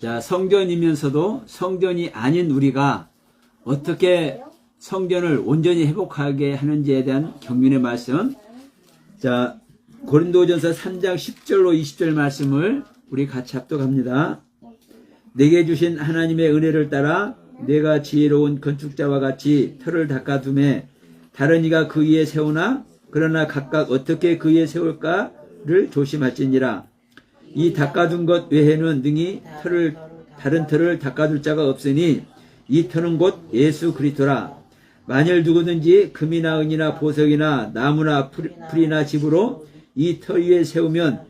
자, 성전이면서도 성전이 아닌 우리가 어떻게 성전을 온전히 회복하게 하는지에 대한 경륜의 말씀. 자, 고린도전서 3장 10절로 20절 말씀을 우리 같이 합독합니다. 내게 주신 하나님의 은혜를 따라 내가 지혜로운 건축자와 같이 터를 닦아두매 다른 이가 그 위에 세우나 그러나 각각 어떻게 그 위에 세울까를 조심할지니라. 이 닦아둔 것 외에는 능히 다른 터를 닦아둘 자가 없으니 이 터는 곧 예수 그리스도라. 만일 누구든지 금이나 은이나 보석이나 나무나 풀이나 집으로 이 터 위에 세우면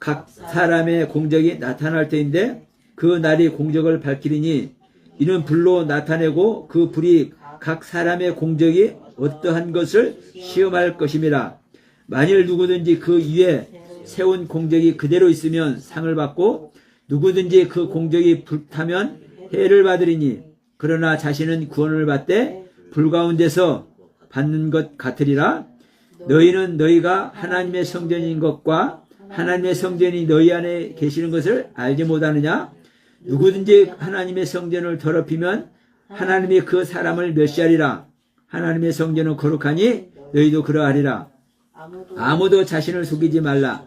각 사람의 공적이 나타날 때인데 그 날이 공적을 밝히리니 이는 불로 나타내고 그 불이 각 사람의 공적이 어떠한 것을 시험할 것임이라. 만일 누구든지 그 위에 세운 공적이 그대로 있으면 상을 받고 누구든지 그 공적이 불타면 해를 받으리니 그러나 자신은 구원을 받되 불 가운데서 받는 것 같으리라. 너희는 너희가 하나님의 성전인 것과 하나님의 성전이 너희 안에 계시는 것을 알지 못하느냐? 누구든지 하나님의 성전을 더럽히면 하나님이 그 사람을 멸시하리라. 하나님의 성전은 거룩하니 너희도 그러하리라. 아무도 자신을 속이지 말라.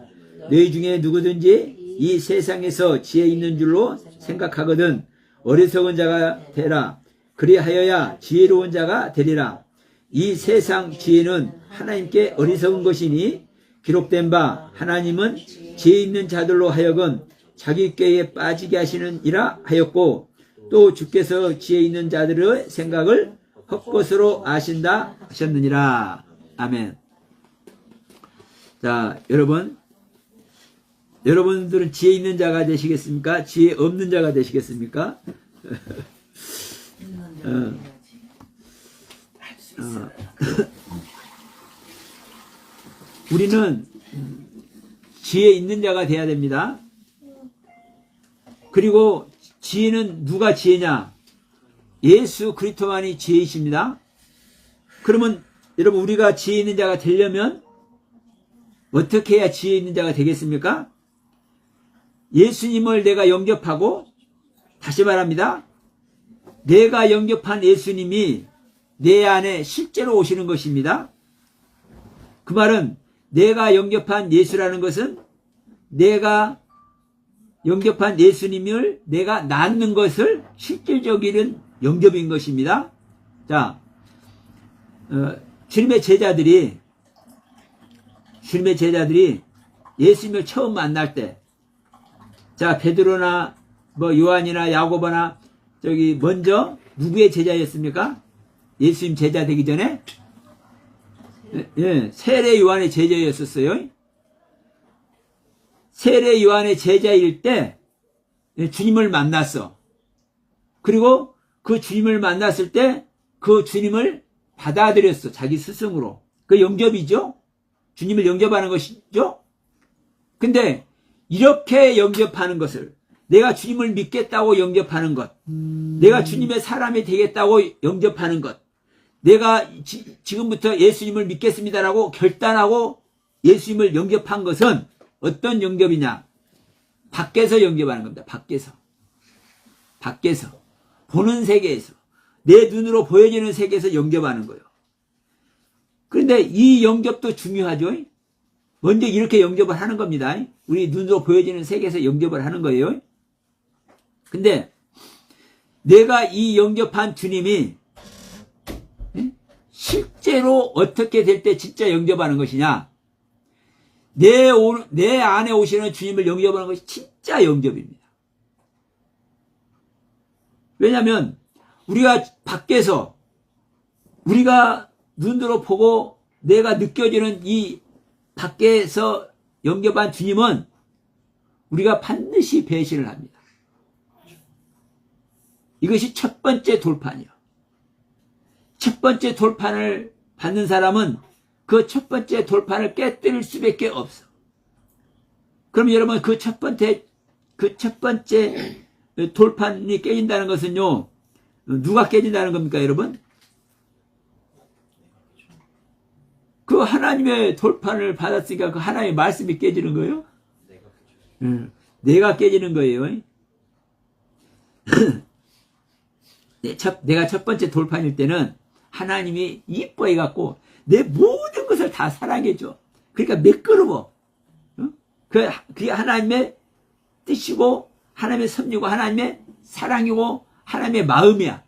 너희 중에 누구든지 이 세상에서 지혜 있는 줄로 생각하거든 어리석은 자가 되라. 그리하여야 지혜로운 자가 되리라. 이 세상 지혜는 하나님께 어리석은 것이니 기록된 바 하나님은 지혜 있는 자들로 하여금 자기 꾀에 빠지게 하시느니라 하였고 또 주께서 지혜 있는 자들의 생각을 헛것으로 아신다 하셨느니라. 아멘. 자, 여러분들은 지혜 있는 자가 되시겠습니까? 지혜 없는 자가 되시겠습니까? 우리는 지혜 있는 자가 돼야 됩니다. 그리고 지혜는 누가 지혜냐? 예수 그리스도만이 지혜이십니다. 그러면 여러분 우리가 지혜 있는 자가 되려면 어떻게 해야 지혜 있는 자가 되겠습니까? 예수님을 내가 영접하고, 다시 말합니다. 내가 영접한 예수님이 내 안에 실제로 오시는 것입니다. 그 말은 내가 영접한 예수라는 것은 내가 영접한 예수님을 내가 낳는 것을 실질적인 영접인 것입니다. 자, 주님의 제자들이 예수님을 처음 만날 때, 자, 베드로나 요한이나 야고보나 먼저 누구의 제자였습니까? 예수님 제자 되기 전에 세례 요한의 제자였었어요. 세례 요한의 제자일 때 주님을 만났어. 그리고 그 주님을 만났을 때 그 주님을 받아들였어. 자기 스승으로. 그 영접이죠. 주님을 영접하는 것이죠. 근데 이렇게 영접하는 것을, 내가 주님을 믿겠다고 영접하는 것, 내가 주님의 사람이 되겠다고 영접하는 것, 내가 지금부터 예수님을 믿겠습니다라고 결단하고 예수님을 영접한 것은 어떤 영접이냐? 밖에서 영접하는 겁니다. 밖에서. 보는 세계에서. 내 눈으로 보여지는 세계에서 영접하는 거예요. 그런데 이 영접도 중요하죠. 먼저 이렇게 영접을 하는 겁니다. 우리 눈으로 보여지는 세계에서 영접을 하는 거예요. 근데 내가 이 영접한 주님이 실제로 어떻게 될 때 진짜 영접하는 것이냐? 내 안에 오시는 주님을 영접하는 것이 진짜 영접입니다. 왜냐하면 우리가 밖에서 우리가 눈으로 보고 내가 느껴지는 이 밖에서 영접한 주님은 우리가 반드시 배신을 합니다. 이것이 첫 번째 돌판이요. 첫 번째 돌판을 받는 사람은 그 첫 번째 돌판을 깨뜨릴 수밖에 없어. 그럼 여러분 그 첫 번째 돌판이 깨진다는 것은요, 누가 깨진다는 겁니까, 여러분? 그 하나님의 돌판을 받았으니까 그 하나님의 말씀이 깨지는 거예요? 내가 깨지는 거예요. 내가 첫 번째 돌판일 때는 하나님이 이뻐해갖고 내 모든 것을 다 사랑해줘. 그러니까 매끄러워. 그게 하나님의 뜻이고 하나님의 섭리고 하나님의 사랑이고 하나님의 마음이야.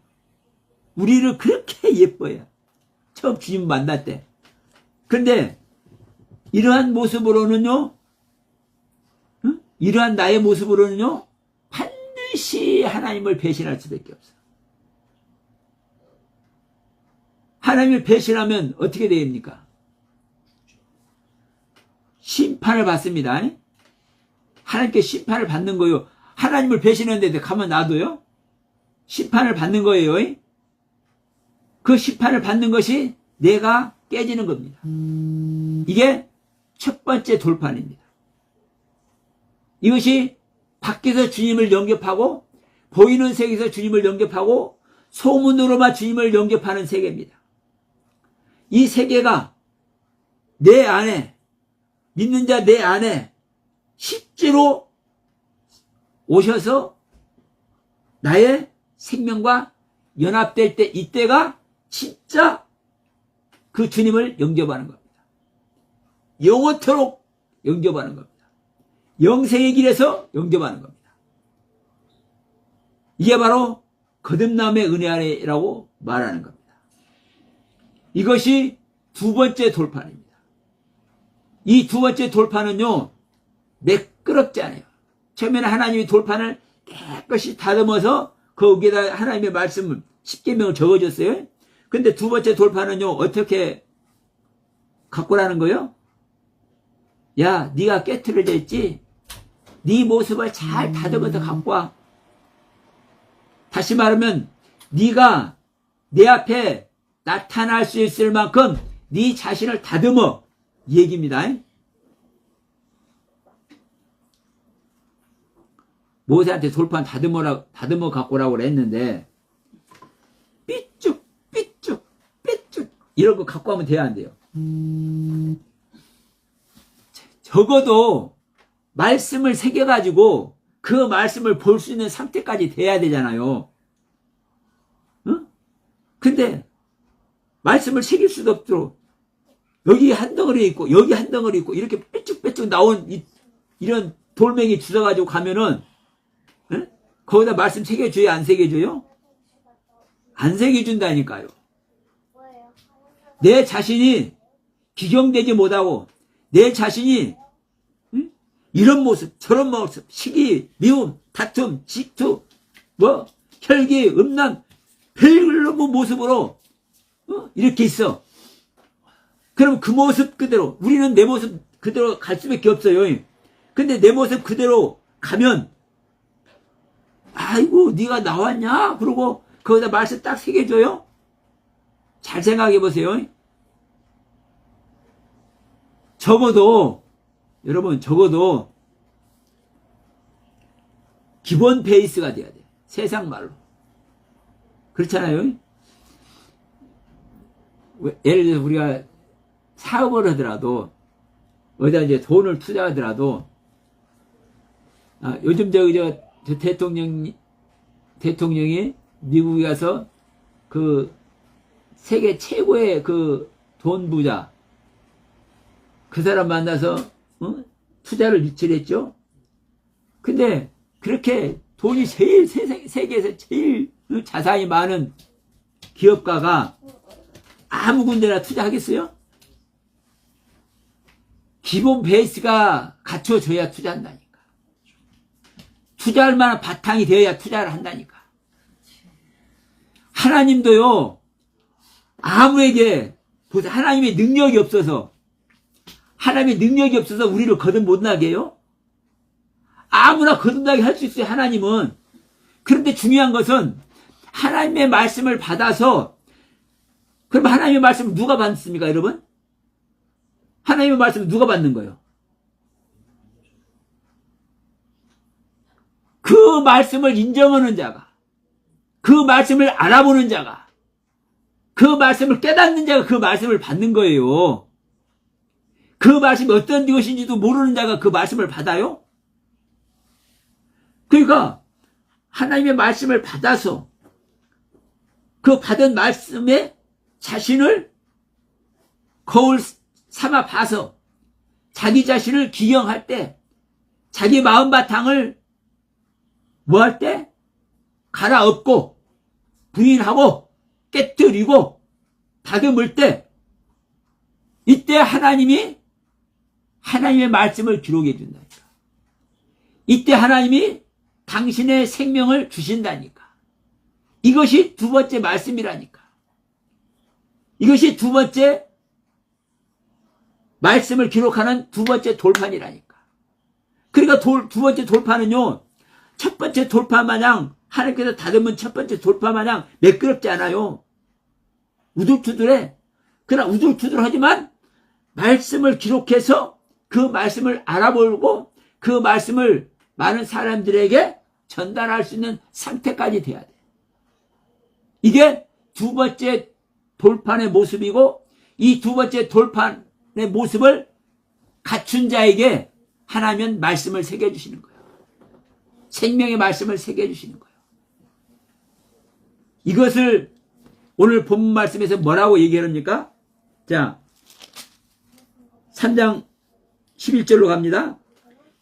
우리를 그렇게 예뻐해요. 처음 주님 만날 때. 그런데 이러한 모습으로는요, 이러한 나의 모습으로는요, 반드시 하나님을 배신할 수밖에 없어. 하나님을 배신하면 어떻게 됩니까? 심판을 받습니다. 하나님께 심판을 받는 거요. 하나님을 배신했는데 가만 놔둬요? 심판을 받는 거예요. 그 심판을 받는 것이 내가 깨지는 겁니다. 이게 첫 번째 돌판입니다. 이것이 밖에서 주님을 영접하고 보이는 세계에서 주님을 영접하고 소문으로만 주님을 영접하는 세계입니다. 이 세계가 내 안에 믿는 자 내 안에 실제로 오셔서 나의 생명과 연합될 때 이때가 진짜 그 주님을 영접하는 겁니다. 영원토록 영접하는 겁니다. 영생의 길에서 영접하는 겁니다. 이게 바로 거듭남의 은혜 안에라고 말하는 겁니다. 이것이 두 번째 돌판입니다. 이 두 번째 돌판은요, 매끄럽지 않아요. 처음에는 하나님이 돌판을 깨끗이 다듬어서 거기에다 하나님의 말씀을 10계명을 적어줬어요. 근데 두 번째 돌판은요, 어떻게 갖고 라는 거예요? 야, 네가 깨트려져 있지? 네 모습을 잘 다듬어서 갖고 와. 다시 말하면 네가 내 앞에 나타날 수 있을 만큼 네 자신을 다듬어, 이 얘기입니다. 모세한테 돌판 다듬어 갖고 오라고 했는데 삐쭉 이런 거 갖고 하면 돼야 안 돼요? 적어도 말씀을 새겨가지고 그 말씀을 볼 수 있는 상태까지 돼야 되잖아요. 응? 근데 말씀을 새길 수도 없도록 여기 한 덩어리 있고 여기 한 덩어리 있고 이렇게 삐쭉삐쭉 나온 이런 돌멩이 주워가지고 가면은, 응? 거기다 말씀 새겨줘요? 안 새겨줘요? 안 새겨준다니까요. 내 자신이 기경되지 못하고 내 자신이, 응? 이런 모습 저런 모습, 시기, 미움, 다툼, 질투, 혈기, 음란, 별로 모습으로 이렇게 있어. 그럼 그 모습 그대로, 우리는 내 모습 그대로 갈 수밖에 없어요. 근데 내 모습 그대로 가면, 아이고 네가 나왔냐? 그러고 거기다 말씀 딱 새겨줘요? 잘 생각해 보세요. 여러분 적어도 기본 베이스가 돼야 돼. 세상 말로. 그렇잖아요. 예를 들어서 우리가 사업을 하더라도 어디다 이제 돈을 투자하더라도, 요즘 저 대통령이 미국에 가서 그 세계 최고의 그 돈 부자 그 사람 만나서 투자를 유치했죠. 근데 그렇게 돈이 제일 세계에서 제일 자산이 많은 기업가가 아무 군데나 투자하겠어요? 기본 베이스가 갖춰져야 투자한다니까. 투자할 만한 바탕이 되어야 투자를 한다니까. 하나님도요, 아무에게, 하나님의 능력이 없어서 우리를 거듭 못나게 해요? 아무나 거듭나게 할 수 있어요, 하나님은. 그런데 중요한 것은 하나님의 말씀을 받아서, 그럼 하나님의 말씀을 누가 받습니까, 여러분? 하나님의 말씀을 누가 받는 거예요? 그 말씀을 인정하는 자가, 그 말씀을 알아보는 자가, 그 말씀을 깨닫는 자가 그 말씀을 받는 거예요. 그 말씀이 어떤 것인지도 모르는 자가 그 말씀을 받아요? 그러니까 하나님의 말씀을 받아서 그 받은 말씀에 자신을 거울 삼아 봐서 자기 자신을 기경할 때, 자기 마음 바탕을 뭐 할 때? 갈아엎고 부인하고 깨뜨리고 다듬을 때, 이때 하나님이 하나님의 말씀을 기록해 준다니까. 이때 하나님이 당신의 생명을 주신다니까. 이것이 두 번째 말씀이라니까. 이것이 두 번째 말씀을 기록하는 두 번째 돌판이라니까. 그러니까 두 번째 돌판은요, 첫 번째 돌파 마냥, 하나님께서 다듬은 첫 번째 돌파 마냥 매끄럽지 않아요. 우둘투둘해. 그러나 우둘투둘하지만 말씀을 기록해서 그 말씀을 알아보고 그 말씀을 많은 사람들에게 전달할 수 있는 상태까지 돼야 돼. 이게 두 번째 돌판의 모습이고, 이 두 번째 돌판의 모습을 갖춘 자에게 하나님은 말씀을 새겨주시는 거예요. 생명의 말씀을 새겨주시는 거예요. 이것을 오늘 본문 말씀에서 뭐라고 얘기합니까? 자, 3장 11절로 갑니다.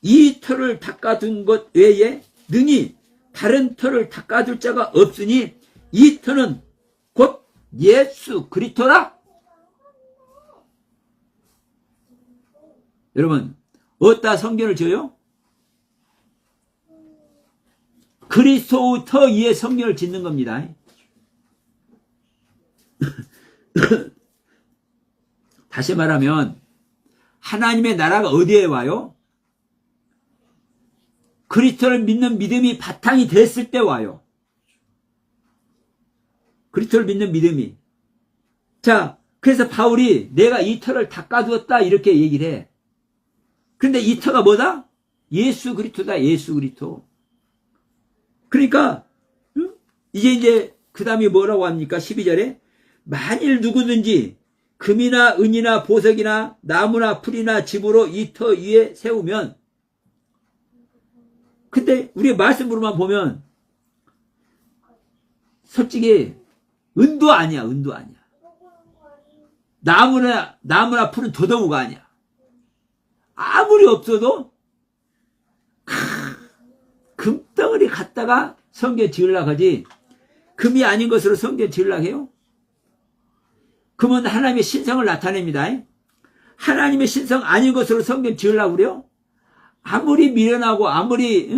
이 털을 닦아둔 것 외에 능히 다른 털을 닦아둘 자가 없으니 이 털은 곧 예수 그리스도라. 여러분, 어디다 성전을 지어요? 그리스도의 터 위에 성전을 짓는 겁니다. 다시 말하면 하나님의 나라가 어디에 와요? 그리스도를 믿는 믿음이 바탕이 됐을 때 와요. 그리스도를 믿는 믿음이. 자, 그래서 바울이 내가 이 터를 닦아두었다 이렇게 얘기를 해. 그런데 이 터가 뭐다? 예수 그리스도다. 예수 그리스도. 그러니까 이제 그 다음에 뭐라고 합니까? 12절에 만일 누구든지 금이나 은이나 보석이나 나무나 풀이나 집으로 이 터 위에 세우면, 근데 우리 말씀으로만 보면 솔직히 은도 아니야. 은도 아니야. 나무나 풀은 더더욱 아니야. 아무리 없어도 금덩어리 갖다가 성전 지으려고 하지, 금이 아닌 것으로 성전 지으려고 해요? 금은 하나님의 신성을 나타냅니다. 하나님의 신성 아닌 것으로 성전 지으려고 그래요? 아무리 미련하고 아무리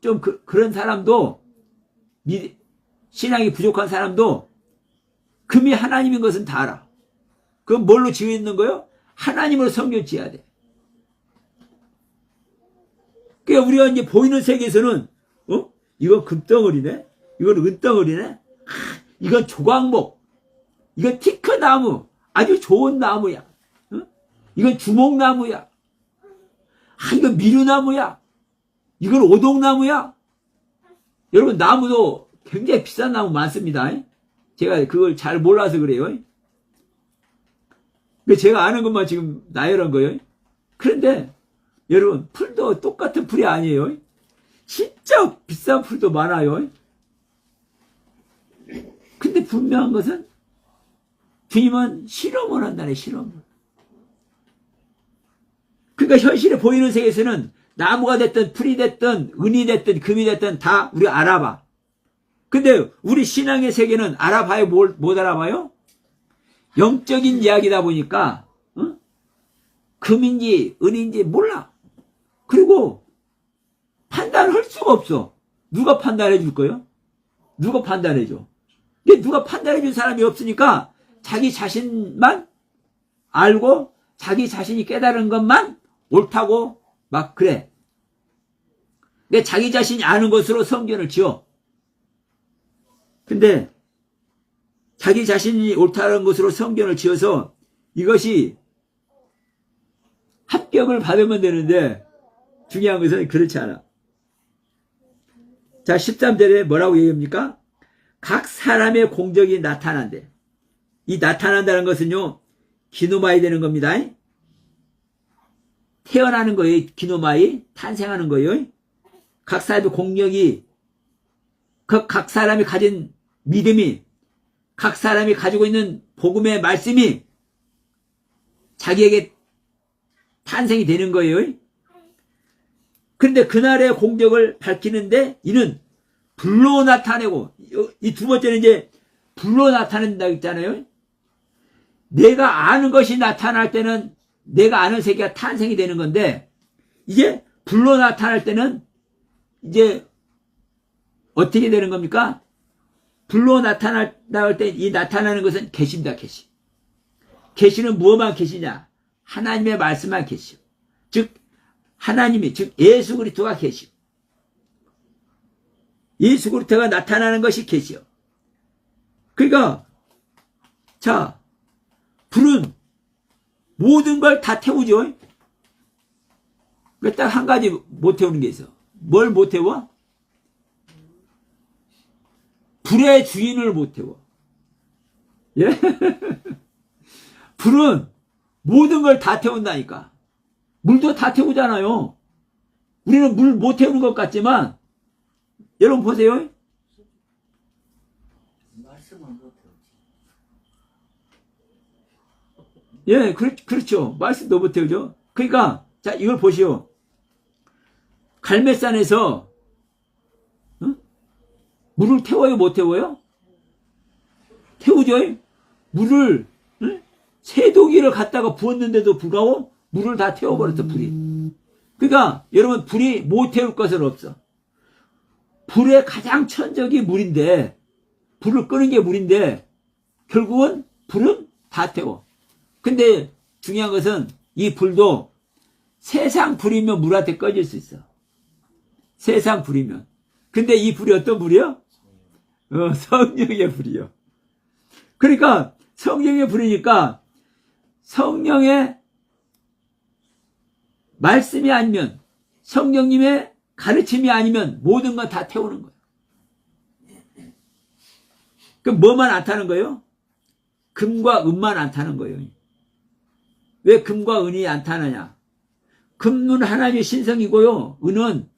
좀 그런 사람도, 신앙이 부족한 사람도 금이 하나님인 것은 다 알아. 그럼 뭘로 지어 있는 거예요? 하나님으로 성전 지어야 돼. 그러니까 우리가 이제 보이는 세계에서는 이건 금덩어리네, 이건 은덩어리네, 이건 조각목, 이건 티크나무, 아주 좋은 나무야, 이건 주목나무야, 이건 미루나무야, 이건 오동나무야. 여러분, 나무도 굉장히 비싼 나무 많습니다. 제가 그걸 잘 몰라서 그래요. 제가 아는 것만 지금 나열한 거예요. 그런데 여러분, 풀도 똑같은 풀이 아니에요. 진짜 비싼 풀도 많아요. 근데 분명한 것은 주님은 실험을 한다네, 실험을. 그러니까 현실에 보이는 세계에서는 나무가 됐든 풀이 됐든 은이 됐든 금이 됐든 다 우리가 알아봐. 근데 우리 신앙의 세계는 알아봐요? 못 알아봐요? 영적인 이야기다 보니까 금인지 은인지 몰라. 그리고 판단할 수가 없어. 누가 판단해 줄 거예요? 누가 판단해 줘? 누가 판단해 줄 사람이 없으니까 자기 자신만 알고 자기 자신이 깨달은 것만 옳다고 막 그래. 근데 자기 자신이 아는 것으로 성전을 지어. 근데 자기 자신이 옳다는 것으로 성전을 지어서 이것이 합격을 받으면 되는데, 중요한 것은 그렇지 않아. 자, 13절에 뭐라고 얘기합니까? 각 사람의 공적이 나타난대. 이 나타난다는 것은요, 기노마이 되는 겁니다. 태어나는 거예요. 기노마이 탄생하는 거예요. 각 사람의 공력이 그 각 사람이 가진 믿음이, 각 사람이 가지고 있는 복음의 말씀이 자기에게 탄생이 되는 거예요. 그런데 그날의 공적을 밝히는데 이는 불로 나타내고, 이 두 번째는 이제 불로 나타낸다고 했잖아요. 내가 아는 것이 나타날 때는 내가 아는 세계가 탄생이 되는 건데, 이제 불로 나타날 때는 이제 어떻게 되는 겁니까? 불로 나타날 때 이 나타나는 것은 계시입니다. 계시. 계시는 무엇만 계시냐? 하나님의 말씀만 계시오. 즉 하나님이, 즉 예수 그리스도가 계시오. 예수 그리스도가 나타나는 것이 계시오. 그러니까 자, 불은 모든 걸 다 태우죠. 딱 한 가지 못 태우는 게 있어. 뭘 못 태워? 불의 주인을 못 태워. 예? 불은 모든 걸 다 태운다니까. 물도 다 태우잖아요. 우리는 물 못 태우는 것 같지만, 여러분 보세요. 예, 그렇죠. 말씀도 못 태우죠. 그러니까, 자, 이걸 보시오. 갈매산에서, 물을 태워요, 못 태워요? 태우죠? 물을, 세도기를 갖다가 부었는데도 불구하고 물을 다 태워버렸어, 불이. 그러니까, 여러분, 불이 못 태울 것은 없어. 불의 가장 천적이 물인데, 불을 끄는 게 물인데, 결국은 불은 다 태워. 근데 중요한 것은 이 불도 세상 불이면 물한테 꺼질 수 있어. 세상 불이면. 근데 이 불이 어떤 불이요? 성령의 불이요. 그러니까 성령의 불이니까 성령의 말씀이 아니면, 성령님의 가르침이 아니면 모든 건 다 태우는 거예요. 그럼 뭐만 안 타는 거예요? 금과 은만 안 타는 거예요. 왜 금과 은이 안 타느냐? 금은 하나님의 신성이고요. 은은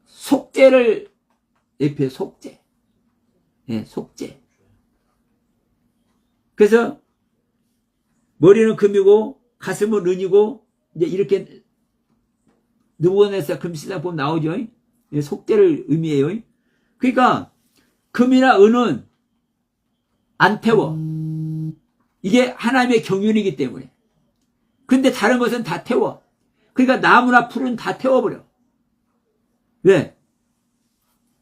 속죄를 예표해. 속죄. 예, 속죄. 그래서 머리는 금이고 가슴은 은이고, 이제 이렇게 느부갓네살 금시장 보면 나오죠. 예, 속죄를 의미해요. 그러니까 금이나 은은 안 태워. 이게 하나님의 경륜이기 때문에. 근데 다른 것은 다 태워. 그러니까 나무나 풀은 다 태워버려. 왜?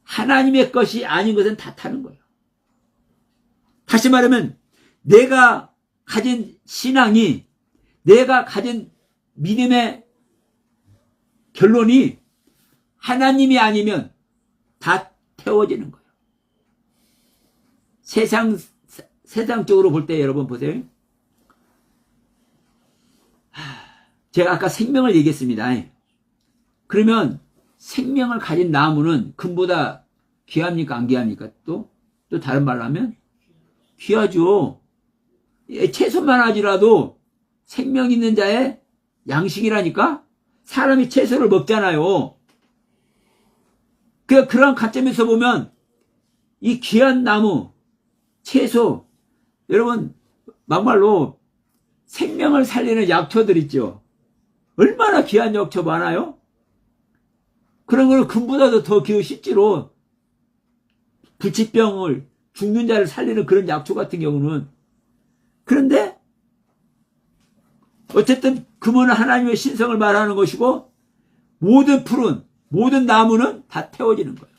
하나님의 것이 아닌 것은 다 타는 거예요. 다시 말하면 내가 가진 신앙이, 내가 가진 믿음의 결론이 하나님이 아니면 다 태워지는 거예요. 세상적으로 볼 때 여러분 보세요. 제가 아까 생명을 얘기했습니다. 그러면 생명을 가진 나무는 금보다 귀합니까? 안 귀합니까? 또 다른 말로 하면 귀하죠. 채소만 하지라도 생명 있는 자의 양식이라니까. 사람이 채소를 먹잖아요. 그런 관점에서 보면 이 귀한 나무, 채소, 여러분 막말로 생명을 살리는 약초들 있죠. 얼마나 귀한 약초 많아요? 그런 거는 금보다도 더 귀하고 실제로 불치병을, 죽는 자를 살리는 그런 약초 같은 경우는. 그런데 어쨌든 금은 하나님의 신성을 말하는 것이고, 모든 풀은, 모든 나무는 다 태워지는 거예요.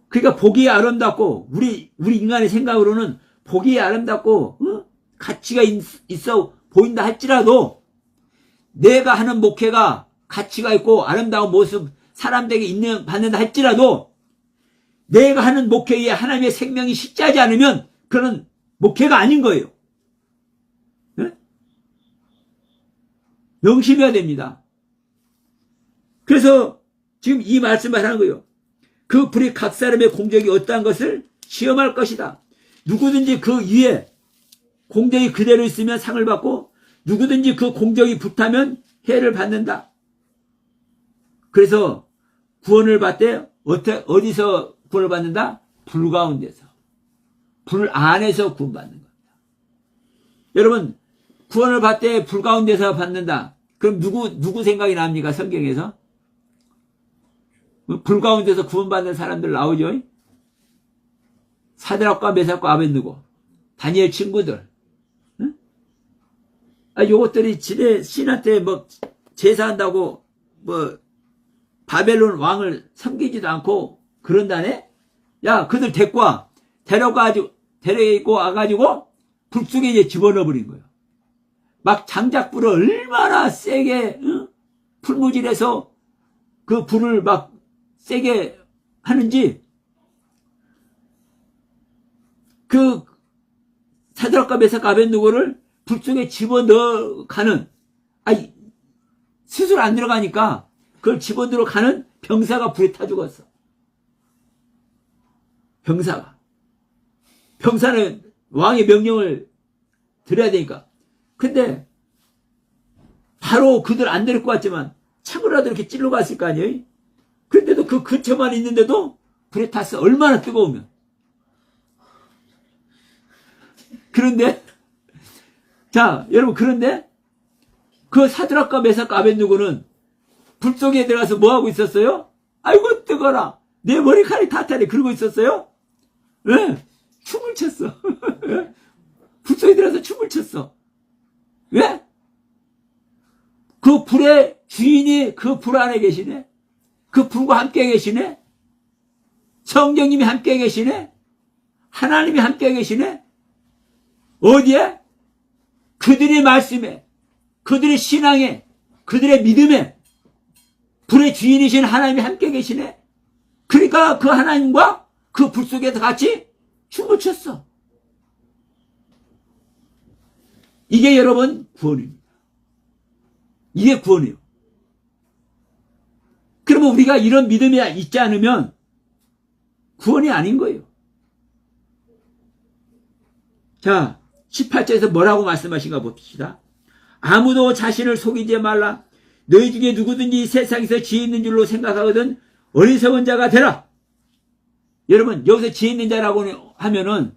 그러니까 보기 아름답고, 우리 인간의 생각으로는 보기 아름답고 가치가 있어 보인다 할지라도, 내가 하는 목회가 가치가 있고 아름다운 모습 사람들에게 받는다 할지라도, 내가 하는 목회에 하나님의 생명이 실제하지 않으면 그런 목회가 아닌 거예요. 네? 명심해야 됩니다. 그래서 지금 이 말씀을 하는 거예요. 그 불이 각 사람의 공적이 어떠한 것을 시험할 것이다. 누구든지 그 위에 공적이 그대로 있으면 상을 받고, 누구든지 그 공적이 불타면 해를 받는다. 그래서 구원을 받되 어디서 구원을 받는다? 불 가운데서. 불 안에서 구원받는 겁니다. 여러분, 구원을 받되 불 가운데서 받는다. 그럼 누구 생각이 납니까? 성경에서? 불 가운데서 구원받는 사람들 나오죠? 사드락과 메삭과 아벳느고, 다니엘 친구들. 응? 요것들이 신한테 제사한다고 바벨론 왕을 섬기지도 않고 그런다네? 야, 그들 데리고 와가지고 불 속에 이제 집어넣어버린 거예요. 막 장작불을 얼마나 세게, 풀무질해서 그 불을 막 세게 하는지, 그 사드락과 메삭과 아벳느고를 불 속에 집어넣어가는, 스스로 안 들어가니까 그걸 집어넣어가는 병사가 불에 타 죽었어. 병사는 왕의 명령을 드려야 되니까. 근데 바로 그들 안 데릴 것 같지만 창으로라도 이렇게 찔러 갔을 거 아니에요? 그런데도 그 근처만 있는데도 불에 탔어. 얼마나 뜨거우면. 그런데 자, 여러분, 그런데 그 사드락과 메삭과 아벳느고는 불 속에 들어가서 뭐 하고 있었어요? 아이고 뜨거라. 내 머리카락이 다 타네. 그러고 있었어요? 왜? 춤을 췄어. 불 속에 들어가서 춤을 췄어. 왜? 그 불의 주인이 그 불 안에 계시네. 그 불과 함께 계시네. 성령님이 함께 계시네. 하나님이 함께 계시네. 어디에? 그들의 말씀에, 그들의 신앙에, 그들의 믿음에 불의 주인이신 하나님이 함께 계시네. 그러니까 그 하나님과 그 불 속에서 같이 춤을 췄어. 이게 여러분 구원입니다. 이게 구원이에요. 그러면 우리가 이런 믿음이 있지 않으면 구원이 아닌 거예요. 자, 18절에서 뭐라고 말씀하신가 봅시다. 아무도 자신을 속이지 말라. 너희 중에 누구든지 세상에서 지혜 있는 줄로 생각하거든 어리석은 자가 되라. 여러분, 여기서 지혜 있는 자라고 하면은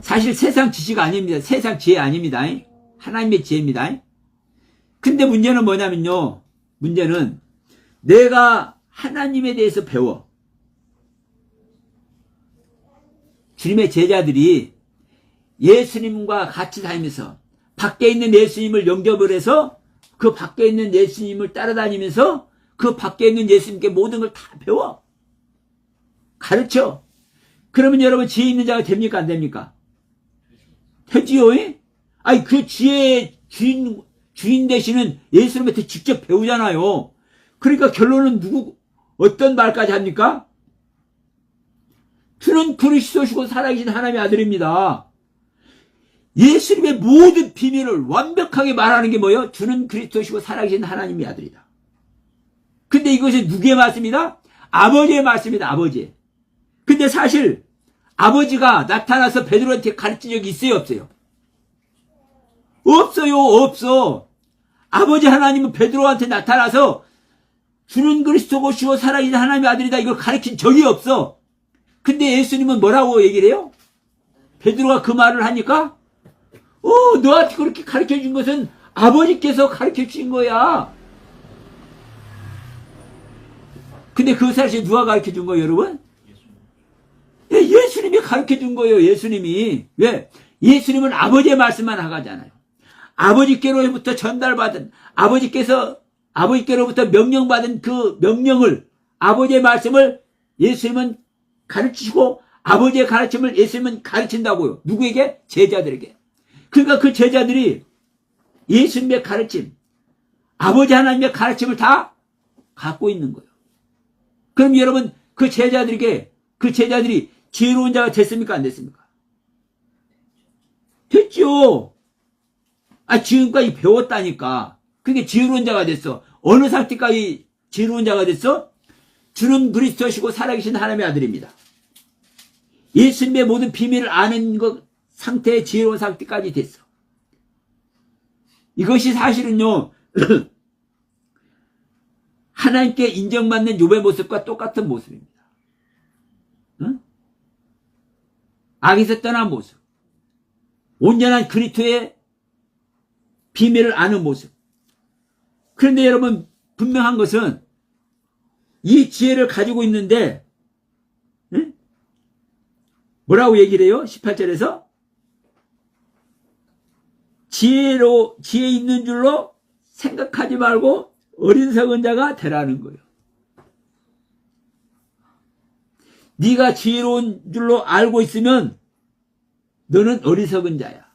사실 세상 지식 아닙니다. 세상 지혜 아닙니다. 하나님의 지혜입니다. 근데 문제는 뭐냐면요. 문제는 내가 하나님에 대해서 배워. 주님의 제자들이 예수님과 같이 다니면서 밖에 있는 예수님을 영접을 해서 그 밖에 있는 예수님을 따라다니면서 그 밖에 있는 예수님께 모든 걸 다 배워. 가르쳐. 그러면 여러분 지혜 있는 자가 됩니까? 안 됩니까? 되지요? 그 지혜의 주인 되시는 예수님한테 직접 배우잖아요. 그러니까 결론은 어떤 말까지 합니까? 주는 그리스도시고 살아계신 하나님의 아들입니다. 예수님의 모든 비밀을 완벽하게 말하는 게 뭐예요? 주는 그리스도시고 살아계신 하나님의 아들이다. 근데 이것이 누구의 말씀이다? 아버지의 말씀이다. 아버지. 근데 사실 아버지가 나타나서 베드로한테 가르친 적이 있어요? 없어요? 없어요. 없어. 아버지 하나님은 베드로한테 나타나서 주는 그리스도시고 살아계신 하나님의 아들이다. 이걸 가르친 적이 없어. 근데 예수님은 뭐라고 얘기를 해요? 베드로가 그 말을 하니까 너한테 그렇게 가르쳐 준 것은 아버지께서 가르쳐 주신 거야. 근데 그 사실 누가 가르쳐 준 거예요, 여러분? 예수님이 가르쳐 준 거예요, 예수님이. 왜? 예수님은 아버지의 말씀만 하잖아요. 아버지께로부터 전달받은, 아버지께로부터 명령받은 그 명령을, 아버지의 말씀을 예수님은 가르치시고, 아버지의 가르침을 예수님은 가르친다고요. 누구에게? 제자들에게. 그러니까 그 제자들이 예수님의 가르침, 아버지 하나님의 가르침을 다 갖고 있는 거예요. 그럼 여러분, 그 제자들이 지혜로운 자가 됐습니까? 안 됐습니까? 됐죠. 지금까지 배웠다니까. 그게 지혜로운 자가 됐어. 어느 상태까지 지혜로운 자가 됐어? 주는 그리스도시고 살아계신 하나님의 아들입니다. 예수님의 모든 비밀을 아는 것 상태의 지혜로운 상태까지 됐어. 이것이 사실은요, 하나님께 인정받는 욥의 모습과 똑같은 모습입니다. 응? 악에서 떠난 모습, 온전한 그리스도의 비밀을 아는 모습. 그런데 여러분, 분명한 것은 이 지혜를 가지고 있는데, 응? 뭐라고 얘기를 해요? 18절에서 지혜 있는 줄로 생각하지 말고 어리석은 자가 되라는 거예요. 네가 지혜로운 줄로 알고 있으면 너는 어리석은 자야.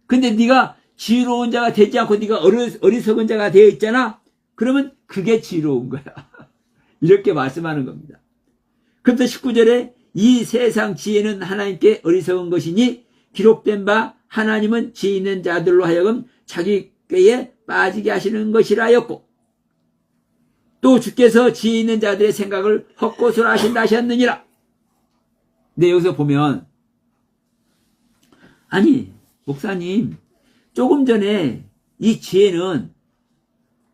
근데 네가 지혜로운 자가 되지 않고 네가 어리석은 자가 되어 있잖아. 그러면 그게 지혜로운 거야. 이렇게 말씀하는 겁니다. 그래서 19절에 이 세상 지혜는 하나님께 어리석은 것이니 기록된 바 하나님은 지혜 있는 자들로 하여금 자기 꾀에 빠지게 하시는 것이라 하였고, 또 주께서 지혜 있는 자들의 생각을 헛것으로 하신다 하셨느니라. 근데 여기서 보면, 아니 목사님, 조금 전에 이 지혜는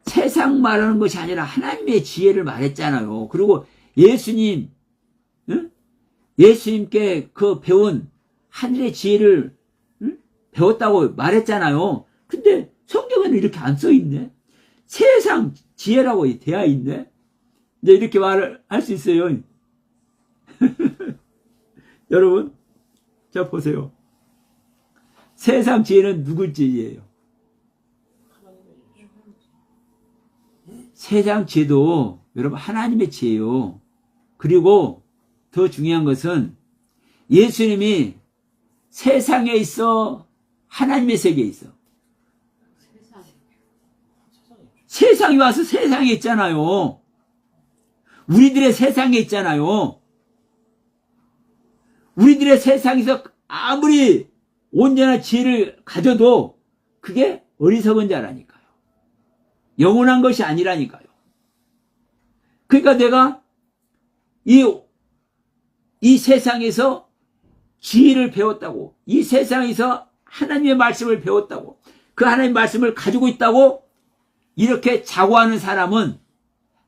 세상 말하는 것이 아니라 하나님의 지혜를 말했잖아요. 그리고 예수님, 응? 예수님께 그 배운 하늘의 지혜를 배웠다고 말했잖아요. 근데 성경에는 이렇게 안 써있네. 세상 지혜라고 되어 있네. 이제 이렇게 말을 할 수 있어요. 여러분, 자 보세요. 세상 지혜는 누구 지혜예요? 세상 지혜도 여러분 하나님의 지혜예요. 그리고 더 중요한 것은 예수님이 세상에 있어, 하나님의 세계에 있어. 세상이 와서 세상에 있잖아요. 우리들의 세상에 있잖아요. 우리들의 세상에서 아무리 온전한 지혜를 가져도 그게 어리석은 자라니까요. 영원한 것이 아니라니까요. 그러니까 내가 이 세상에서 지혜를 배웠다고, 이 세상에서 하나님의 말씀을 배웠다고, 그 하나님의 말씀을 가지고 있다고 이렇게 자고하는 사람은,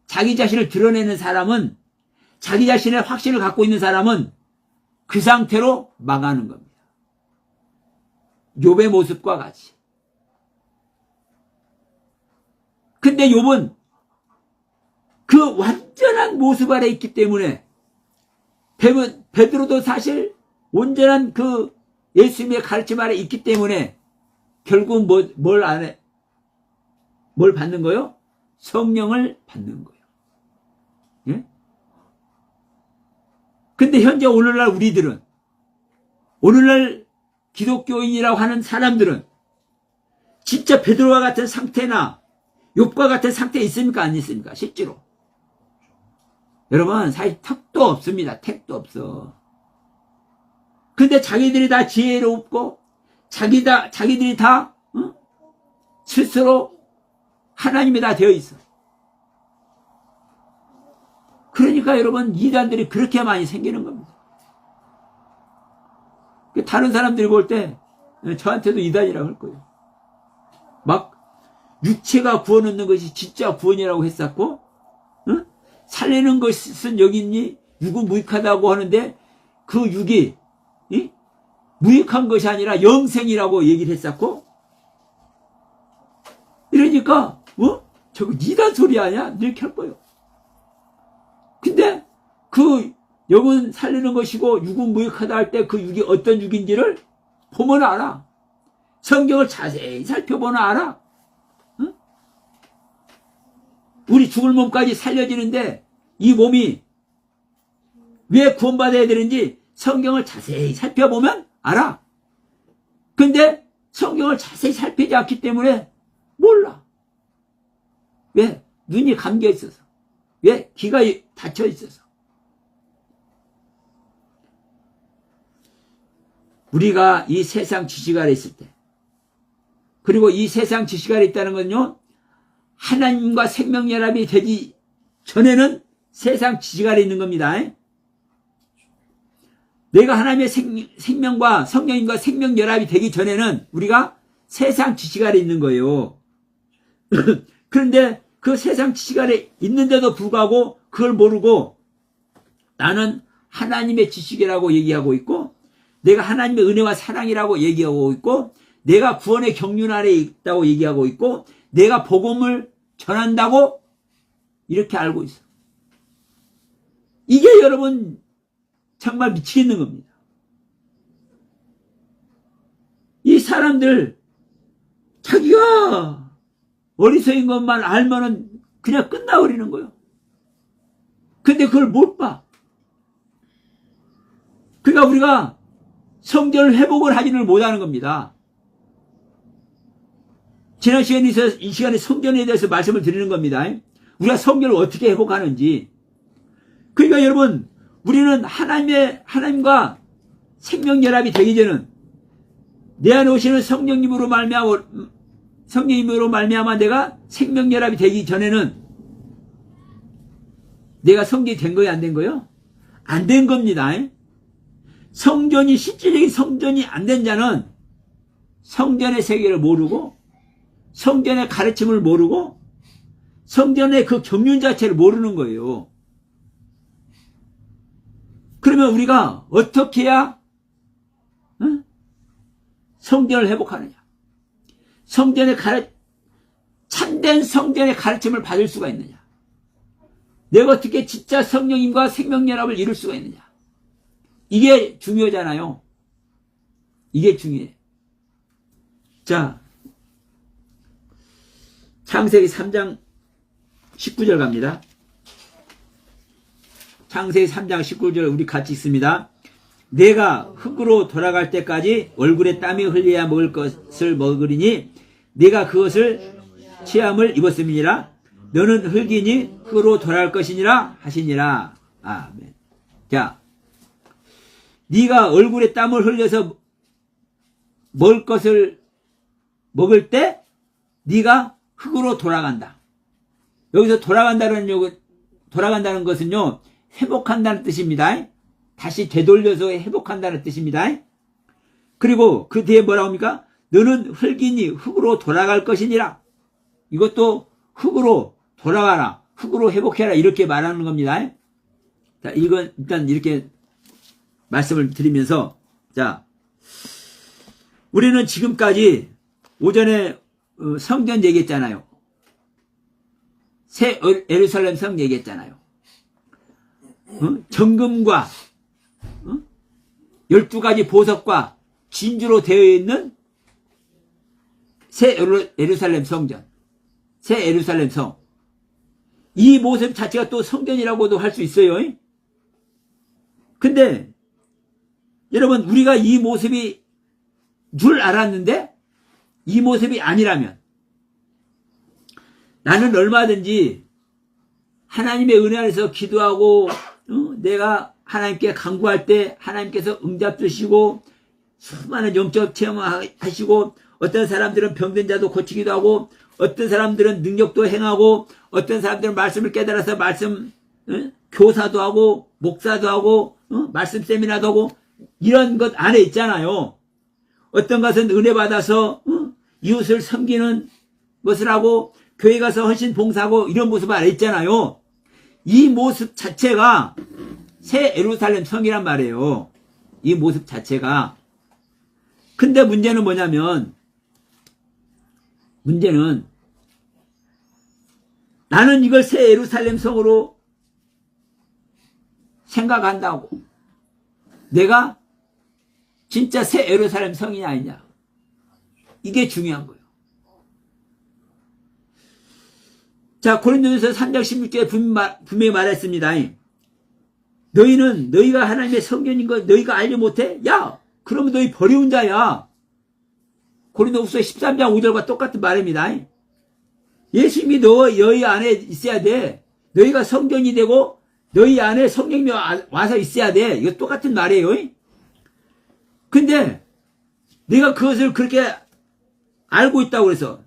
자기 자신을 드러내는 사람은, 자기 자신의 확신을 갖고 있는 사람은 그 상태로 망하는 겁니다. 욥의 모습과 같이. 근데 욥은 그 완전한 모습 아래 있기 때문에, 베드로도 사실 온전한 그 예수님의 가르침 아래 있기 때문에 결국 뭘 받는 거요? 성령을 받는 거예요. 예? 근데 현재 오늘날 우리들은, 오늘날 기독교인이라고 하는 사람들은 진짜 베드로와 같은 상태나 욥과 같은 상태에 있습니까? 안 있습니까? 실제로. 여러분, 사실 택도 없습니다. 택도 없어. 근데 자기들이 다 지혜롭고, 자기들이 다, 스스로 하나님이 다 되어 있어. 그러니까 여러분, 이단들이 그렇게 많이 생기는 겁니다. 다른 사람들이 볼 때, 저한테도 이단이라고 할 거예요. 막, 육체가 구원 얻는 것이 진짜 구원이라고 했었고, 응? 살리는 것은 여기 있니? 육은 무익하다고 하는데, 그 육이, 무익한 것이 아니라 영생이라고 얘기를 했었고, 이러니까, 저거 이단 소리 아니야? 이렇게 할 거예요. 근데, 그, 영은 살리는 것이고, 육은 무익하다 할 때 그 육이 어떤 육인지를 보면 알아. 성경을 자세히 살펴보면 알아. 응? 우리 죽을 몸까지 살려지는데, 이 몸이 왜 구원받아야 되는지 성경을 자세히 살펴보면 알아. 근데 성경을 자세히 살피지 않기 때문에 몰라. 왜? 눈이 감겨 있어서. 왜? 귀가 닫혀 있어서. 우리가 이 세상 지식 아래 있을 때, 그리고 이 세상 지식 아래 있다는 건요, 하나님과 생명연합이 되기 전에는 세상 지식 아래 있는 겁니다. 내가 하나님의 생명과 성령님과 생명연합이 되기 전에는 우리가 세상 지식 아래 있는 거예요. 그런데 그 그 세상 지식 아래 있는데도 불구하고 그걸 모르고 나는 하나님의 지식이라고 얘기하고 있고 내가 하나님의 은혜와 사랑이라고 얘기하고 있고 내가 구원의 경륜 아래 있다고 얘기하고 있고 내가 복음을 전한다고 이렇게 알고 있어. 이게 여러분 정말 미치겠는 겁니다. 이 사람들 자기가 어리석인 것만 알면은 그냥 끝나버리는 거예요. 근데 그걸 못 봐. 그러니까 우리가 성전을 회복을 하지를 못하는 겁니다. 지난 시간에 이 시간에 성전에 대해서 말씀을 드리는 겁니다. 우리가 성전을 어떻게 회복하는지. 그러니까 여러분 우리는 하나님과 생명연합이 되기 전은 내 안에 오시는 성령님으로 말미암아 내가 생명연합이 되기 전에는 내가 성전이 된 거예요, 안 된 거예요? 안 된 겁니다. 성전이 실질적인 성전이 안 된 자는 성전의 세계를 모르고 성전의 가르침을 모르고 성전의 그 경륜 자체를 모르는 거예요. 그러면 우리가 어떻게 해야 성전을 회복하느냐? 참된 성전의 가르침을 받을 수가 있느냐? 내가 어떻게 진짜 성령님과 생명연합을 이룰 수가 있느냐? 이게 중요하잖아요. 이게 중요해. 자, 창세기 3장 19절 갑니다. 창세기 3장 19절 우리 같이 읽습니다. 내가 흙으로 돌아갈 때까지 얼굴에 땀이 흘려야 먹을 것을 먹으리니 내가 그것을 취함을 입었음이니라. 너는 흙이니 흙으로 돌아갈 것이니라 하시니라. 아멘. 자, 네가 얼굴에 땀을 흘려서 먹을 것을 먹을 때 네가 흙으로 돌아간다. 여기서 돌아간다는 것은요, 회복한다는 뜻입니다. 다시 되돌려서 회복한다는 뜻입니다. 그리고 그 뒤에 뭐라고 합니까? 너는 흙이니 흙으로 돌아갈 것이니라. 이것도 흙으로 돌아가라. 흙으로 회복해라. 이렇게 말하는 겁니다. 자, 이건 일단 이렇게 말씀을 드리면서, 자, 우리는 지금까지 오전에 성전 얘기했잖아요. 새 예루살렘 성 얘기했잖아요. 정금과 12가지 보석과 진주로 되어 있는 새 예루살렘 성전, 새 예루살렘 성. 이 모습 자체가 또 성전이라고도 할 수 있어요. 근데 여러분 우리가 이 모습이 줄 알았는데 이 모습이 아니라면 나는 얼마든지 하나님의 은혜 안에서 기도하고 내가 하나님께 간구할 때 하나님께서 응답 주시고 수많은 영적 체험하시고 어떤 사람들은 병든 자도 고치기도 하고 어떤 사람들은 능력도 행하고 어떤 사람들은 말씀을 깨달아서 말씀 교사도 하고 목사도 하고 말씀 세미나도 하고 이런 것 안에 있잖아요. 어떤 것은 은혜 받아서 이웃을 섬기는 것을 하고 교회 가서 헌신 봉사하고 이런 모습 안에 있잖아요. 이 모습 자체가 새 예루살렘 성이란 말이에요. 이 모습 자체가. 근데 문제는 뭐냐면 나는 이걸 새 예루살렘 성으로 생각한다고. 내가 진짜 새 예루살렘 성이냐 아니냐. 이게 중요한 거예요. 자, 고린도전서 3장 16절에 분명히 말했습니다. 너희가 하나님의 성전인 거 너희가 알지 못해? 야, 그러면 너희 버려온 자야. 고린도후서 13장 5절과 똑같은 말입니다. 예수님이 너희 안에 있어야 돼. 너희가 성전이 되고 너희 안에 성령님이 와서 있어야 돼. 이거 똑같은 말이에요. 근데 내가 그것을 그렇게 알고 있다고 그래서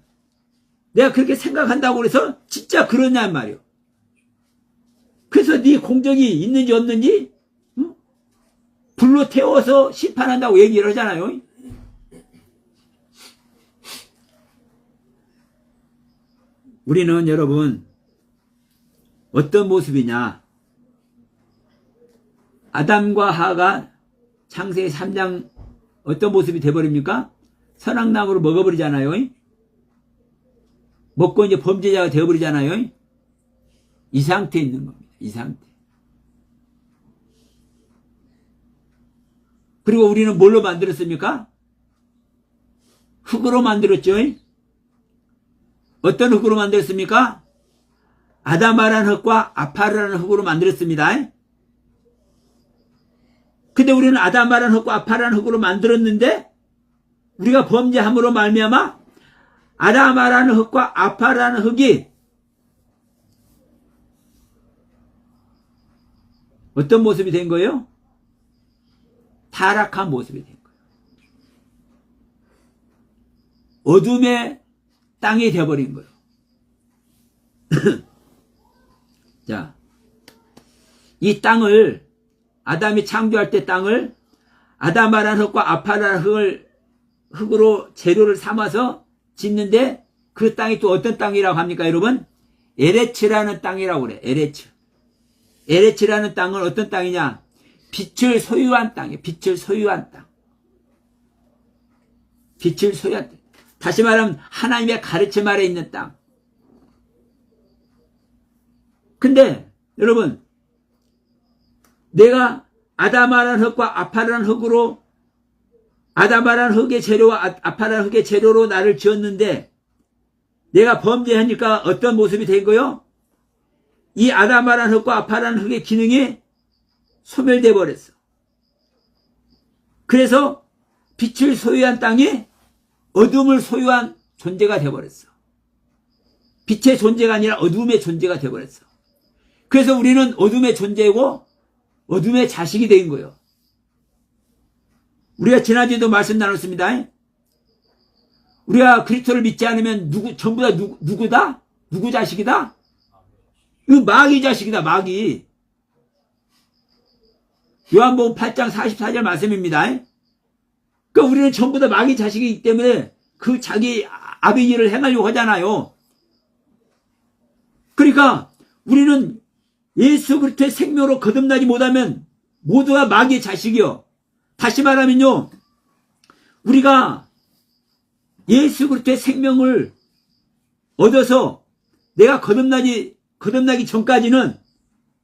내가 그렇게 생각한다고 그래서 진짜 그러냐는 말이에요. 그래서 네 공적이 있는지 없는지 불로 태워서 심판한다고 얘기를 하잖아요. 우리는 여러분 어떤 모습이냐? 아담과 하가 창세기 3장 어떤 모습이 돼버립니까? 선악나무를 먹어버리잖아요. 먹고 이제 범죄자가 되어버리잖아요. 이 상태에 있는 겁니다. 이 상태. 그리고 우리는 뭘로 만들었습니까? 흙으로 만들었죠. 어떤 흙으로 만들었습니까? 아담아라는 흙과 아파라는 흙으로 만들었습니다. 근데 우리는 아담아라는 흙과 아파라는 흙으로 만들었는데 우리가 범죄함으로 말미암아 아담아라는 흙과 아파라는 흙이 어떤 모습이 된 거예요? 타락한 모습이 된 거예요. 어둠의 땅이 되어버린 거예요. 자, 이 땅을 아담이 창조할 때 땅을 아담아라는 흙과 아파라는 흙으로 재료를 삼아서 짓는데 그 땅이 또 어떤 땅이라고 합니까, 여러분? 에레츠라는 땅이라고 그래. 에레츠. 에레츠라는 땅은 어떤 땅이냐? 빛을 소유한 땅이에요. 빛을 소유한 땅. 빛을 소유한 땅. 다시 말하면 하나님의 가르침 아래 있는 땅. 근데 여러분, 내가 아담아라는 흙과 아파라는 흙으로 아담아라는 흙의 재료와 아파라는 흙의 재료로 나를 지었는데 내가 범죄하니까 어떤 모습이 된 거요? 이 아담아라는 흙과 아파라는 흙의 기능이 소멸돼 버렸어. 그래서 빛을 소유한 땅이 어둠을 소유한 존재가 되어버렸어. 빛의 존재가 아니라 어둠의 존재가 되어버렸어. 그래서 우리는 어둠의 존재고 어둠의 자식이 된 거예요. 우리가 지난주에도 말씀 나눴습니다. 우리가 그리스도를 믿지 않으면 전부 다 누구다? 누구 자식이다? 이거 마귀 자식이다, 마귀. 요한복음 8장 44절 말씀입니다. 그러니까 우리는 전부 다 마귀 자식이기 때문에 그 자기 아비 일을 행하려고 하잖아요. 그러니까 우리는 예수 그리스도의 생명으로 거듭나지 못하면 모두가 마귀의 자식이요. 다시 말하면요, 우리가 예수 그리스도의 생명을 얻어서 내가 거듭나기 전까지는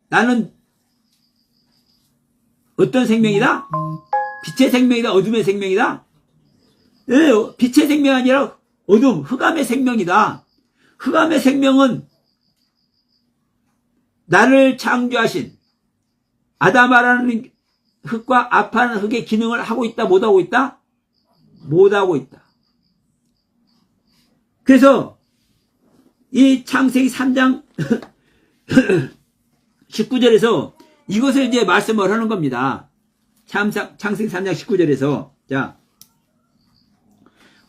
나는 어떤 생명이다? 빛의 생명이다? 어둠의 생명이다? 네, 빛의 생명이 아니라 어둠, 흑암의 생명이다. 흑암의 생명은 나를 창조하신 아담아라는 흙과 아파라는 흙의 기능을 하고 있다? 못하고 있다? 못하고 있다. 그래서 이 창세기 3장 19절에서 이것을 이제 말씀을 하는 겁니다. 창세기 3장 19절에서 자,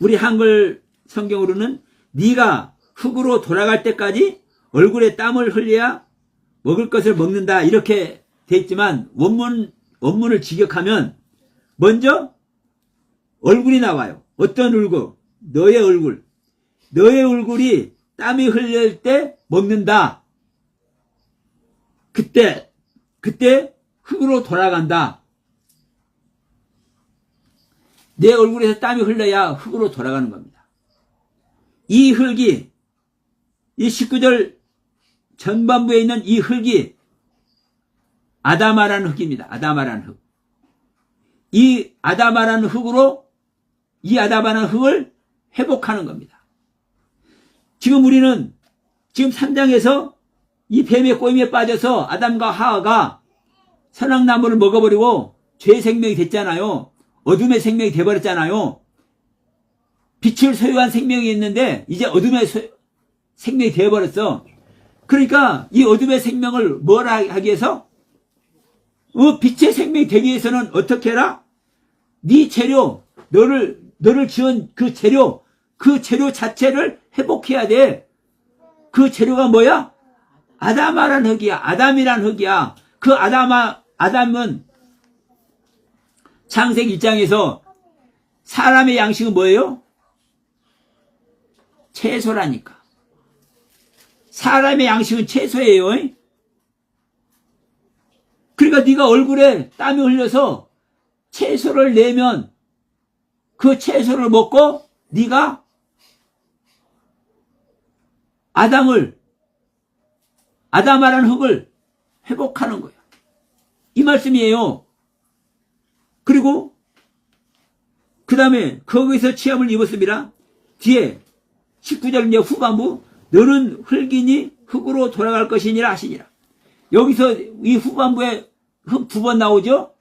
우리 한글 성경으로는 네가 흙으로 돌아갈 때까지 얼굴에 땀을 흘려야 먹을 것을 먹는다 이렇게 돼 있지만 원문을 직역하면 먼저 얼굴이 나와요. 어떤 얼굴? 너의 얼굴. 너의 얼굴이 땀이 흘릴 때 먹는다. 그때 흙으로 돌아간다. 내 얼굴에서 땀이 흘러야 흙으로 돌아가는 겁니다. 이 흙이 이 19절 전반부에 있는 이 흙이 아담아라는 흙입니다. 아담아라는 흙. 이 아담아라는 흙으로 이 아담아라는 흙을 회복하는 겁니다. 지금 우리는 지금 3장에서 이 뱀의 꼬임에 빠져서 아담과 하와가 선악나무를 먹어버리고 죄의 생명이 됐잖아요. 어둠의 생명이 돼버렸잖아요. 빛을 소유한 생명이 있는데 이제 어둠의 생명이 되어버렸어. 그러니까 이 어둠의 생명을 뭘 하기 위해서? 빛의 생명이 되기 위해서는 어떻게 해라? 네 재료, 너를 지은 그 재료 자체를 회복해야 돼. 그 재료가 뭐야? 아담아란 흙이야. 아담이란 흙이야. 그 아담은 창세기 1장에서 사람의 양식은 뭐예요? 채소라니까. 사람의 양식은 채소예요. 그러니까 네가 얼굴에 땀이 흘려서 채소를 내면 그 채소를 먹고 네가 아담아라는 흙을 회복하는 거야. 이 말씀이에요. 그리고 그 다음에 거기서 취함을 입었습니다. 뒤에 19절 이제 후반부 너는 흙이니 흙으로 돌아갈 것이니라 하시니라. 여기서 이 후반부에 흙 두 번 나오죠.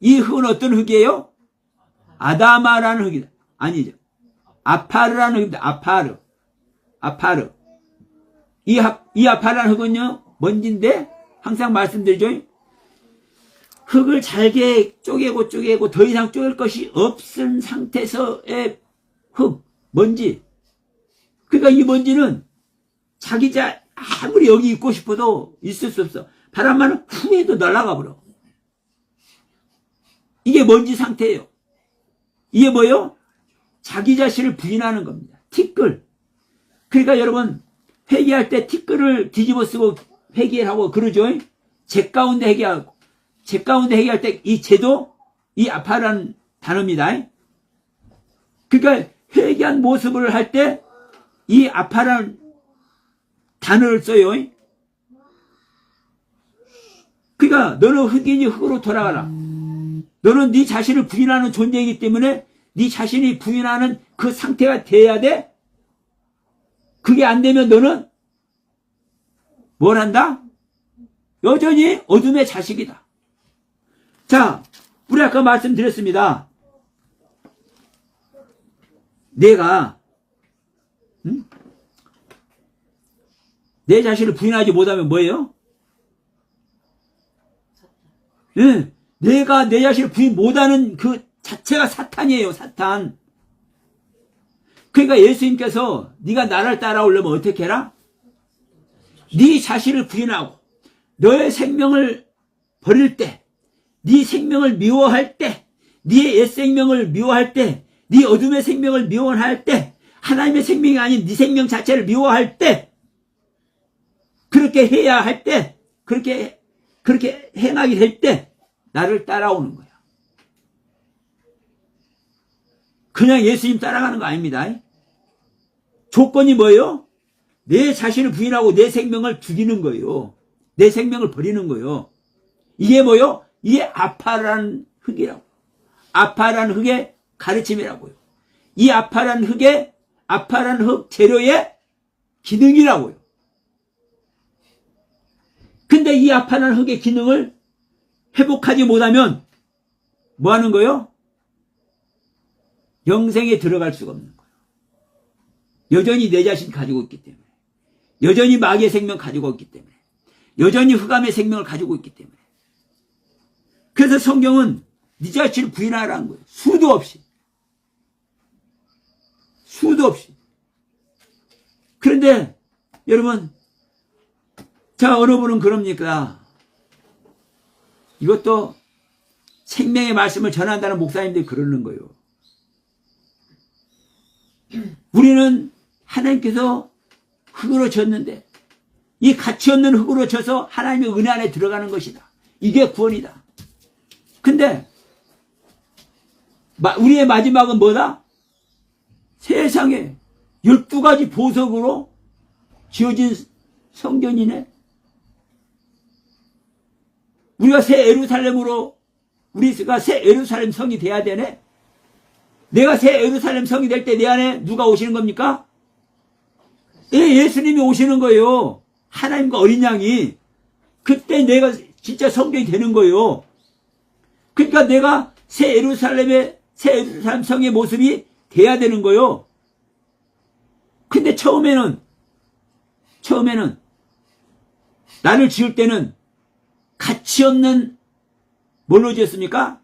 이 흙은 어떤 흙이에요? 아다마라는 흙이다. 아니죠. 아파르라는 흙입니다. 아파르. 이 아파르라는 흙은요 먼지인데 항상 말씀드리죠. 흙을 잘게 쪼개고 더 이상 쪼갤 것이 없은 상태에서의 흙, 먼지. 그러니까 이 먼지는 자기 아무리 여기 있고 싶어도 있을 수 없어. 바람만 후에도 날아가 버려. 이게 먼지 상태예요. 이게 뭐예요? 자기 자신을 부인하는 겁니다. 티끌. 그러니까 여러분 회개할 때 티끌을 뒤집어 쓰고 회개를 하고 그러죠. 제 가운데 회개하고. 제 가운데 회개할 때 이 제도 이 아파라는 단어입니다. 그러니까 회개한 모습을 할 때 이 아파라는 단어를 써요. 그러니까 너는 흙이니 흙으로 돌아가라. 너는 네 자신을 부인하는 존재이기 때문에 네 자신이 부인하는 그 상태가 돼야 돼. 그게 안 되면 너는 뭘 한다? 여전히 어둠의 자식이다. 자, 우리 아까 말씀드렸습니다. 내가 내 자신을 부인하지 못하면 뭐예요? 내가 내 자신을 부인 못하는 그 자체가 사탄이에요. 사탄. 그러니까 예수님께서 네가 나를 따라오려면 어떻게 해라? 네 자신을 부인하고 너의 생명을 버릴 때, 네 생명을 미워할 때, 네 옛 생명을 미워할 때, 네 어둠의 생명을 미워할 때, 하나님의 생명이 아닌 네 생명 자체를 미워할 때, 그렇게 해야 할 때, 그렇게 행하게 될 때 나를 따라오는 거야. 그냥 예수님 따라가는 거 아닙니다. 조건이 뭐예요? 내 자신을 부인하고 내 생명을 죽이는 거예요. 내 생명을 버리는 거예요. 이게 뭐예요? 이게 아파라는 흙이라고. 아파라는 흙의 가르침이라고요. 이 아파라는 흙 재료의 기능이라고요. 근데 이 아파라는 흙의 기능을 회복하지 못하면 뭐 하는 거예요? 영생에 들어갈 수가 없는 거예요. 여전히 내 자신 가지고 있기 때문에, 여전히 마귀의 생명 가지고 있기 때문에, 여전히 흑암의 생명을 가지고 있기 때문에. 그래서 성경은 네 자신을 부인하라는 거예요. 수도 없이. 그런데 여러분, 자, 어느 분은 그럽니까? 이것도 생명의 말씀을 전한다는 목사님들이 그러는 거예요. 우리는 하나님께서 흙으로 졌는데 이 가치 없는 흙으로 져서 하나님의 은혜 안에 들어가는 것이다. 이게 구원이다. 근데 우리의 마지막은 뭐다? 세상에 12가지 보석으로 지어진 성전이네. 우리가 새 예루살렘 성이 돼야 되네. 내가 새 예루살렘 성이 될 때 내 안에 누가 오시는 겁니까? 예수님이 오시는 거예요. 하나님과 어린 양이. 그때 내가 진짜 성전이 되는 거예요. 그러니까 내가 새 예루살렘 성의 모습이 돼야 되는 거예요. 근데 처음에는 나를 지을 때는 가치 없는 뭘로 지었습니까?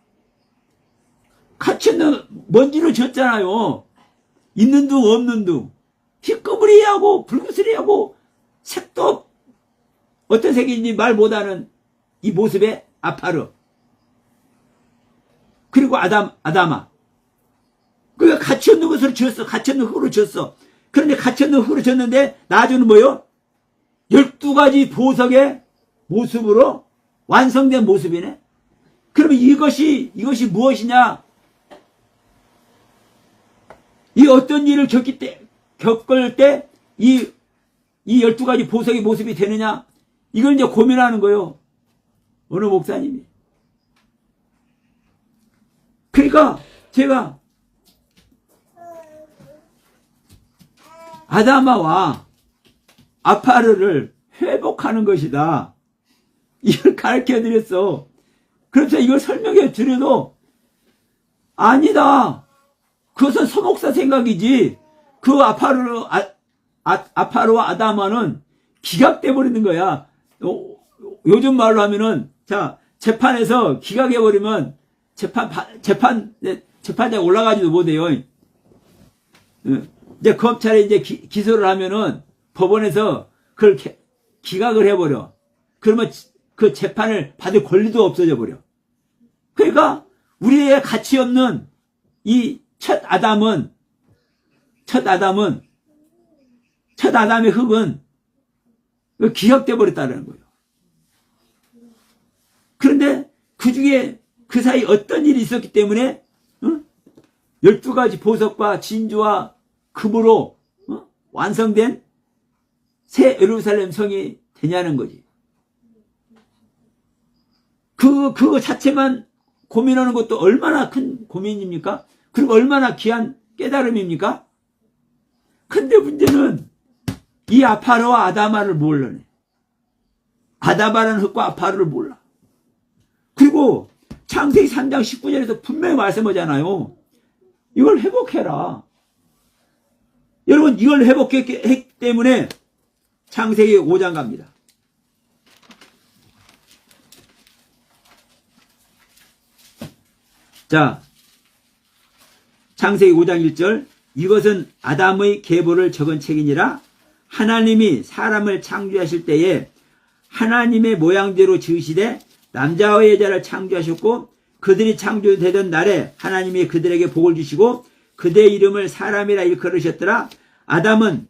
가치 없는 먼지로 지었잖아요. 있는 둥 없는 둥, 희끄부리하고 불그스리하고 색도 어떤 색인지 말 못하는 이 모습의 아파르. 그리고 아다마. 그러니까 가치 없는 것으로 지었어. 가치 없는 흙으로 지었어. 그런데 가치 없는 흙으로 지었는데 나중에는 뭐요? 12가지 보석의 모습으로 완성된 모습이네. 그러면 이것이 무엇이냐? 이 어떤 일을 겪을 때 이 12가지 보석의 모습이 되느냐? 이걸 이제 고민하는 거예요. 어느 목사님이. 그러니까 제가 아다마와 아파르를 회복하는 것이다. 이걸 가르쳐 드렸어. 그래서 이걸 설명해 드려도 아니다. 그것은 서목사 생각이지. 그 아파르와 아다마는 기각돼 버리는 거야. 요즘 말로 하면은 자 재판에서 기각해 버리면 재판장에 올라가지도 못해요. 이제 검찰에 이제 기소를 하면은 법원에서 그걸 기각을 해버려. 그러면 그 재판을 받을 권리도 없어져 버려. 그러니까 우리의 가치 없는 이 첫 아담의 흙은 기각돼 버렸다는 거예요. 그런데 그 중에 그 사이 어떤 일이 있었기 때문에 12가지 보석과 진주와 금으로 완성된 새 예루살렘 성이 되냐는 거지. 그거 자체만 고민하는 것도 얼마나 큰 고민입니까? 그리고 얼마나 귀한 깨달음입니까? 근데 문제는 이 아파르와 아다마를 몰라네. 아다마라는 흙과 아파르를 몰라. 그리고 창세기 3장 19절에서 분명히 말씀하잖아요. 이걸 회복해라. 여러분 이걸 회복했기 때문에 창세기 5장 갑니다. 자, 창세기 5장 1절 이것은 아담의 계보를 적은 책이니라. 하나님이 사람을 창조하실 때에 하나님의 모양대로 지으시되 남자와 여자를 창조하셨고 그들이 창조되던 날에 하나님이 그들에게 복을 주시고 그들의 이름을 사람이라 일컬으셨더라. 아담은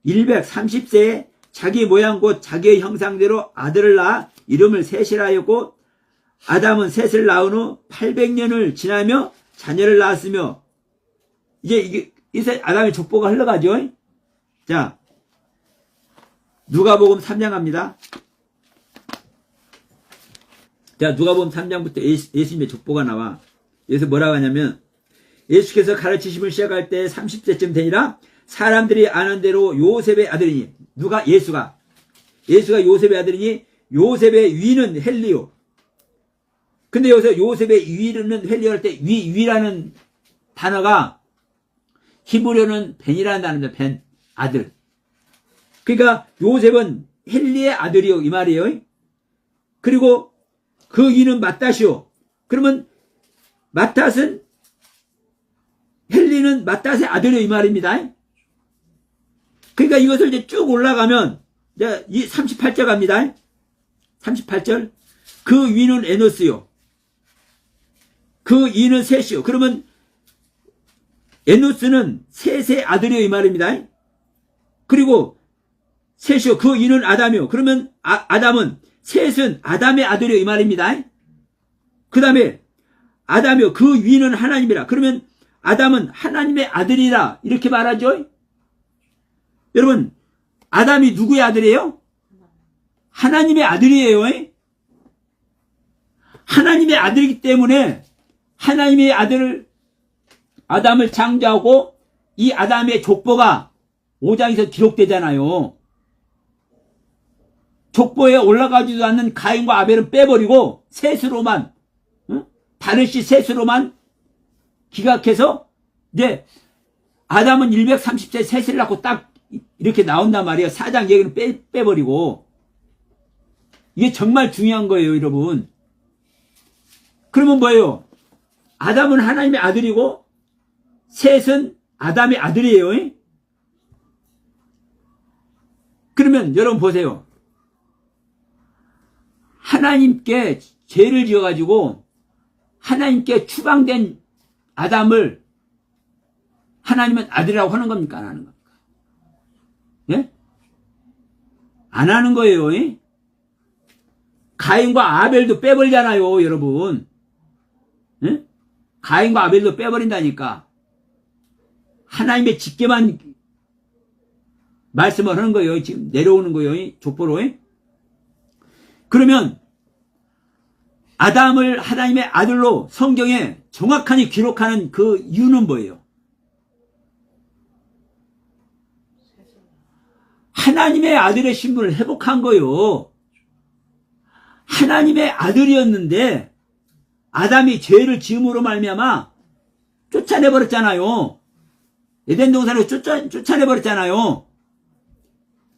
130세에 자기 모양 곧 자기의 형상대로 아들을 낳아 이름을 셋이라 하였고 아담은 셋을 낳은 후 800년을 지나며 자녀를 낳았으며 이제 아담의 족보가 흘러가죠. 자, 누가복음 3장 갑니다. 자, 누가복음 3장부터 예수님의 족보가 나와. 여기서 뭐라고 하냐면 예수께서 가르치심을 시작할 때 30세쯤 되니라. 사람들이 아는 대로 요셉의 아들이니 예수가 요셉의 아들이니 요셉의 위는 헬리오. 근데 여기서 요셉의 위는 헬리오 할 때 위라는 단어가 히브리어는 벤이라는 단어입니다. 벤, 아들. 그러니까 요셉은 헬리의 아들이요 이 말이에요. 그리고 그 위는 맏닷이요. 그러면 맏닷은 헬리는 맏닷의 아들이요 이 말입니다. 그러니까 이것을 이제 쭉 올라가면 이제 이 38절 갑니다. 38절 그 위는 에노스요. 그 위는 셋이요. 그러면 에노스는 셋의 아들이요 이 말입니다. 그리고 셋이요. 그 위는 아담이요. 그러면 아담은 셋은 아담의 아들이요 이 말입니다. 그 다음에 아담이요. 그 위는 하나님이라. 그러면 아담은 하나님의 아들이라 이렇게 말하죠. 여러분 아담이 누구의 아들이에요? 하나님의 아들이에요. 하나님의 아들이기 때문에 하나님의 아들을 아담을 창조하고 이 아담의 족보가 5장에서 기록되잖아요. 족보에 올라가지도 않는 가인과 아벨은 빼버리고 셋으로만 다르시 셋으로만 기각해서 이제 아담은 130세 셋을 낳고 딱 이렇게 나온단 말이에요. 4장 얘기는 빼버리고. 이게 정말 중요한 거예요, 여러분. 그러면 뭐예요? 아담은 하나님의 아들이고 셋은 아담의 아들이에요. 그러면 여러분 보세요. 하나님께 죄를 지어가지고 하나님께 추방된 아담을 하나님은 아들이라고 하는 겁니까? 안 하는 겁니까? 예? 안 하는 거예요. 가인과 아벨도 빼버리잖아요, 여러분. 응? 가인과 아벨도 빼버린다니까. 하나님의 직계만 말씀을 하는 거예요. 지금 내려오는 거예요, 족보로. 그러면 아담을 하나님의 아들로 성경에 정확하게 기록하는 그 이유는 뭐예요? 하나님의 아들의 신분을 회복한 거예요. 하나님의 아들이었는데 아담이 죄를 지음으로 말미암아 쫓아내버렸잖아요. 에덴 동산으로 쫓아내버렸잖아요.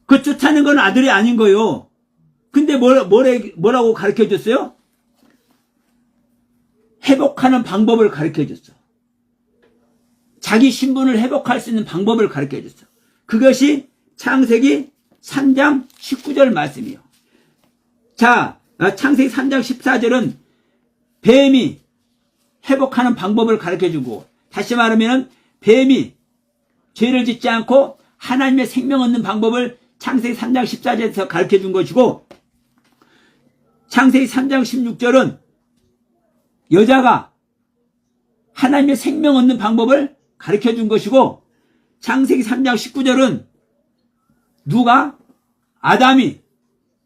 그 쫓아낸 건 아들이 아닌 거예요. 근데 뭐라고 가르쳐 줬어요? 회복하는 방법을 가르쳐 줬어. 자기 신분을 회복할 수 있는 방법을 가르쳐 줬어. 그것이 창세기 3장 19절 말씀이요. 자, 창세기 3장 14절은 뱀이 회복하는 방법을 가르쳐 주고, 다시 말하면 뱀이 죄를 짓지 않고 하나님의 생명 얻는 방법을 창세기 3장 14절에서 가르쳐 준 것이고, 창세기 3장 16절은 여자가 하나님의 생명 얻는 방법을 가르쳐 준 것이고, 창세기 3장 19절은 누가? 아담이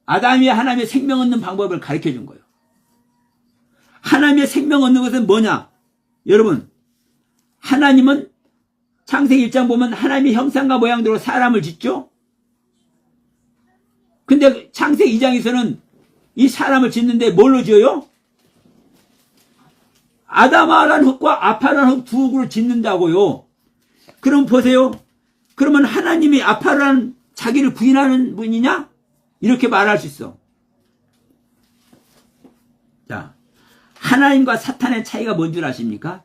하나님의 생명 얻는 방법을 가르쳐 준 거예요. 하나님의 생명 얻는 것은 뭐냐? 여러분, 하나님은 창세기 1장 보면 하나님의 형상과 모양대로 사람을 짓죠? 근데 창세기 2장에서는 이 사람을 짓는데 뭘로 지어요? 아담아란 흙과 아파란 흙 두 흙으로 짓는다고요. 그럼 보세요. 그러면 하나님이 아파란 자기를 부인하는 분이냐? 이렇게 말할 수 있어. 자, 하나님과 사탄의 차이가 뭔 줄 아십니까?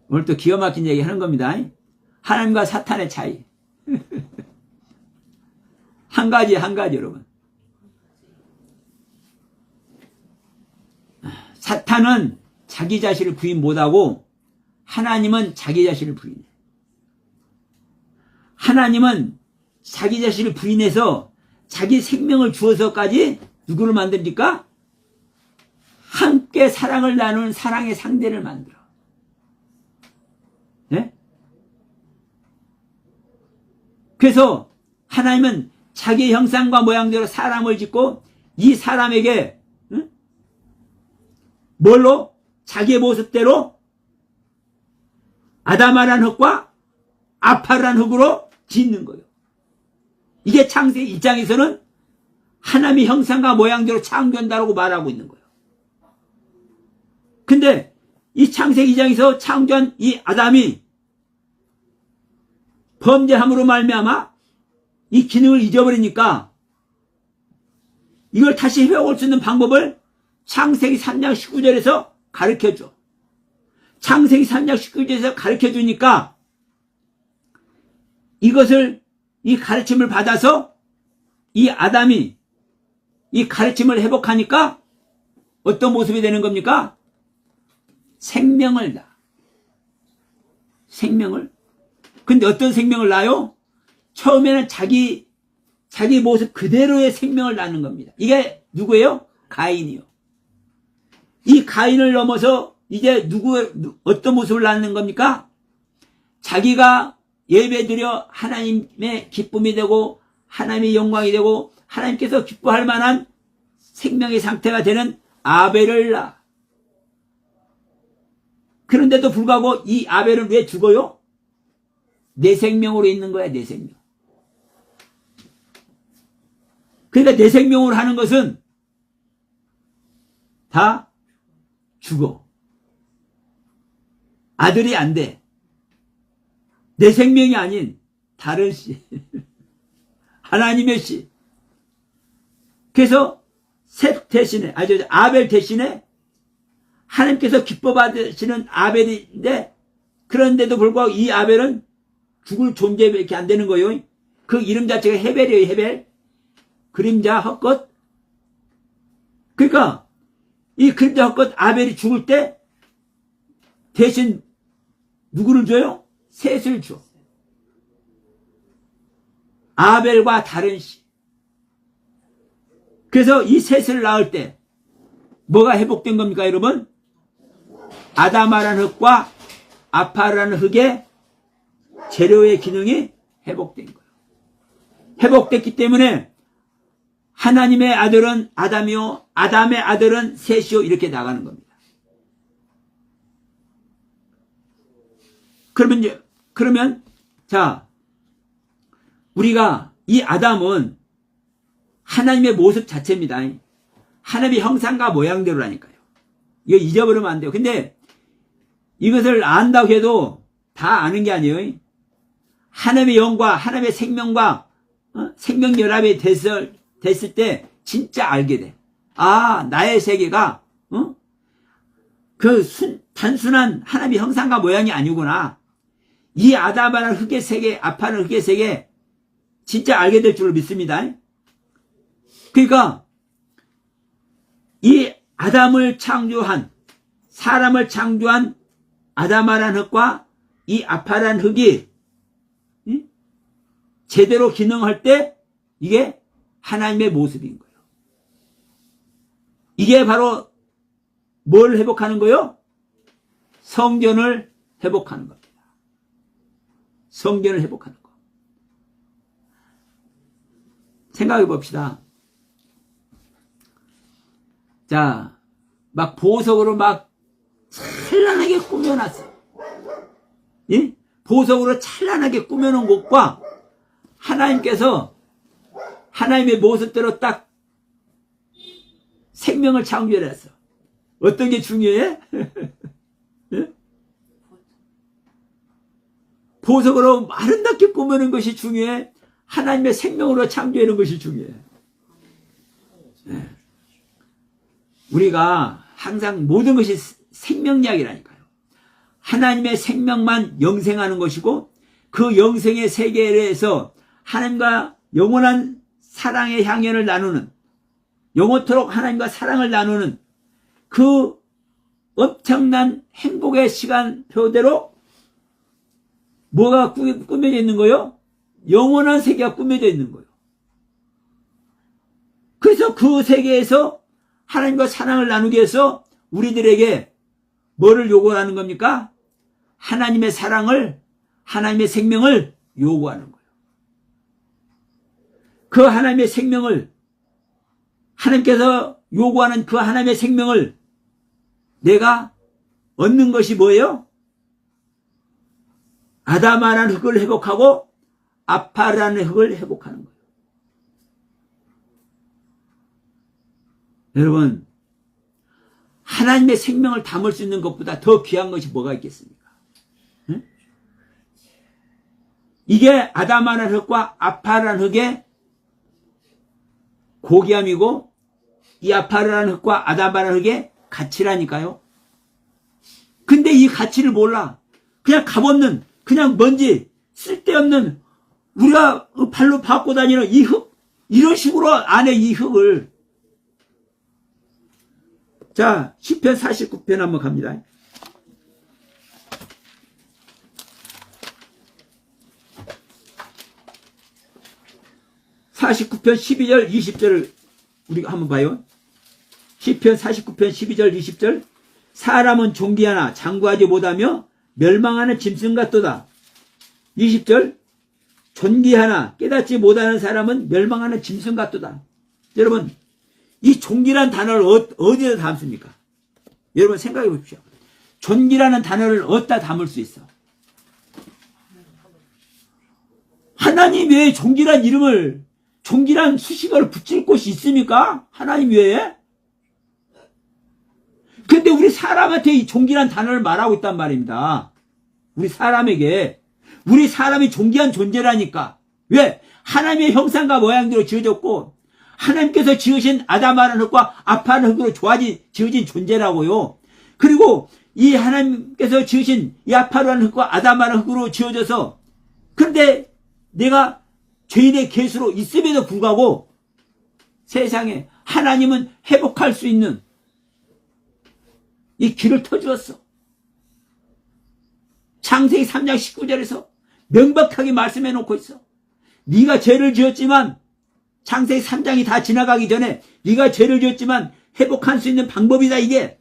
오늘 또 기가 막힌 얘기 하는 겁니다. 하나님과 사탄의 차이. 한 가지 여러분. 사탄은 자기 자신을 부인 못하고 하나님은 자기 자신을 부인해. 하나님은 자기 자신을 부인해서 자기 생명을 주어서까지 누구를 만듭니까? 함께 사랑을 나누는 사랑의 상대를 만들어. 네? 그래서 하나님은 자기 형상과 모양대로 사람을 짓고 이 사람에게 뭘로? 자기의 모습대로 아담아란 흙과 아파란 흙으로 짓는 거예요. 이게 창세기 1장에서는 하나님의 형상과 모양대로 창조한다고 말하고 있는 거예요. 근데 이 창세기 2장에서 창조한 이 아담이 범죄함으로 말미암아 이 기능을 잊어버리니까 이걸 다시 회복할 수 있는 방법을 창세기 3장 19절에서 가르쳐줘. 창세기 3장 19절에서 가르쳐주니까 이것을, 이 가르침을 받아서 이 아담이 이 가르침을 회복하니까 어떤 모습이 되는 겁니까? 생명을 낳아. 생명을. 근데 어떤 생명을 낳아요? 처음에는 자기 모습 그대로의 생명을 낳는 겁니다. 이게 누구예요? 가인이요. 이 가인을 넘어서 이제 어떤 모습을 낳는 겁니까? 자기가 예배드려 하나님의 기쁨이 되고 하나님의 영광이 되고 하나님께서 기뻐할 만한 생명의 상태가 되는 아벨을 낳아. 그런데도 불구하고 이 아벨은 왜 죽어요? 내 생명으로 있는 거야, 내 생명. 그러니까 내 생명으로 하는 것은 다 죽어. 아들이 안 돼. 내 생명이 아닌 다른 씨. 하나님의 씨. 그래서 셋 대신에, 아벨 대신에 하나님께서 기뻐 받으시는 아벨인데, 그런데도 불구하고 이 아벨은 죽을 존재밖에 안 되는 거예요. 그 이름 자체가 헤벨이에요, 헤벨. 그림자 헛것. 그러니까 이 그림자 헛것 아벨이 죽을 때 대신 누구를 줘요? 셋을 줘. 아벨과 다른 씨. 그래서 이 셋을 낳을 때 뭐가 회복된 겁니까, 여러분? 아담아라는 흙과 아파라는 흙의 재료의 기능이 회복된 거예요. 회복됐기 때문에 하나님의 아들은 아담이요, 아담의 아들은 셋이요, 이렇게 나가는 겁니다. 그러면 자, 우리가 이 아담은 하나님의 모습 자체입니다. 하나님의 형상과 모양대로라니까요. 이거 잊어버리면 안 돼요. 근데 이것을 안다고 해도 다 아는 게 아니에요. 하나님의 영과 하나님의 생명과 생명연합이 됐을 때 진짜 알게 돼. 아, 나의 세계가 단순한 하나님의 형상과 모양이 아니구나. 이 아담이라는 흙의 세계, 아파는 흙의 세계 진짜 알게 될 줄로 믿습니다. 그러니까 이 아담을 창조한, 사람을 창조한 아담아라는 흙과 이 아파라는 흙이 제대로 기능할 때 이게 하나님의 모습인 거예요. 이게 바로 뭘 회복하는 거예요? 성전을 회복하는 겁니다. 성전을 회복하는 거. 생각해 봅시다. 자, 막 보석으로 막 찬란하게 꾸며놨어. 예? 보석으로 찬란하게 꾸며놓은 곳과 하나님께서 하나님의 모습대로 딱 생명을 창조해놨어. 어떤 게 중요해? 예? 보석으로 아름답게 꾸며놓은 것이 중요해? 하나님의 생명으로 창조해놓은 것이 중요해? 예. 우리가 항상 모든 것이 생명력이라니까요. 하나님의 생명만 영생하는 것이고 그 영생의 세계에서 하나님과 영원한 사랑의 향연을 나누는, 영원토록 하나님과 사랑을 나누는 그 엄청난 행복의 시간표대로 뭐가 꾸며져 있는 거예요? 영원한 세계가 꾸며져 있는 거예요. 그래서 그 세계에서 하나님과 사랑을 나누기 위해서 우리들에게 뭐를 요구하는 겁니까? 하나님의 사랑을, 하나님의 생명을 요구하는 거예요. 그 하나님의 생명을, 하나님께서 요구하는 그 하나님의 생명을 내가 얻는 것이 뭐예요? 아담아라는 흙을 회복하고 아파라는 흙을 회복하는 거예요. 여러분, 하나님의 생명을 담을 수 있는 것보다 더 귀한 것이 뭐가 있겠습니까? 응? 이게 아담아라는 흙과 아파라는 흙의 고귀함이고 이 아파라는 흙과 아담아라는 흙의 가치라니까요. 근데 이 가치를 몰라. 그냥 값없는, 그냥 먼지, 쓸데없는, 우리가 발로 밟고 다니는 이 흙, 이런 식으로 안에 이 흙을. 자, 시편 49편 한번 갑니다. (49편) 12절 20절을 우리가 한번 봐요. 시편 49편 12절 20절. 사람은 존귀하나 장구하지 못하며 멸망하는 짐승 같도다. 20절. 존귀하나 깨닫지 못하는 사람은 멸망하는 짐승 같도다. 여러분, 이 존귀란 단어를 어디다 담습니까? 여러분 생각해 보십시오. 존귀라는 단어를 어디다 담을 수 있어? 하나님 외에 존귀란 이름을, 존귀란 수식어를 붙일 곳이 있습니까? 하나님 외에? 근데 우리 사람한테 이 존귀란 단어를 말하고 있단 말입니다. 우리 사람에게. 우리 사람이 존귀한 존재라니까. 왜? 하나님의 형상과 모양대로 지어졌고 하나님께서 지으신 아담아라는 흙과 아파라는 흙으로 지어진 존재라고요. 그리고 이 하나님께서 지으신 이 아파라는 흙과 아담아라는 흙으로 지어져서, 그런데 내가 죄인의 계수로 있음에도 불구하고 세상에 하나님은 회복할 수 있는 이 길을 터주었어. 창세기 3장 19절에서 명백하게 말씀해 놓고 있어. 네가 죄를 지었지만 창세기 3장이 다 지나가기 전에 네가 죄를 지었지만 회복할 수 있는 방법이다. 이게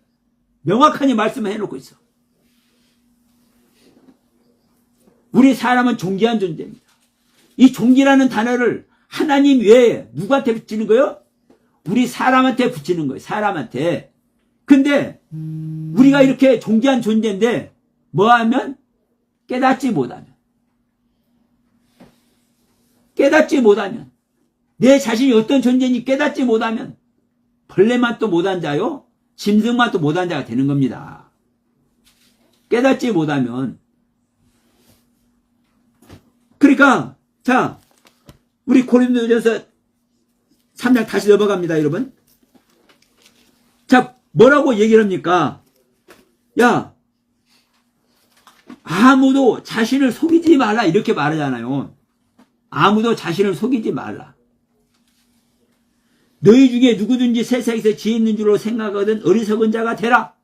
명확하게 말씀을 해놓고 있어. 우리 사람은 존귀한 존재입니다. 이 존귀라는 단어를 하나님 외에 누구한테 붙이는 거예요? 우리 사람한테 붙이는 거예요. 사람한테. 근데 우리가 이렇게 존귀한 존재인데 뭐하면? 깨닫지 못하면 내 자신이 어떤 존재인지 깨닫지 못하면 벌레만 또 못한 자요, 짐승만 또 못한 자가 되는 겁니다. 깨닫지 못하면. 그러니까 자, 우리 고린도전서 3장 다시 넘어갑니다, 여러분. 자, 뭐라고 얘기를 합니까? 야, 아무도 자신을 속이지 말라, 이렇게 말하잖아요. 아무도 자신을 속이지 말라. 너희 중에 누구든지 세상에서 지혜 있는 줄로 생각하거든 어리석은 자가 되라.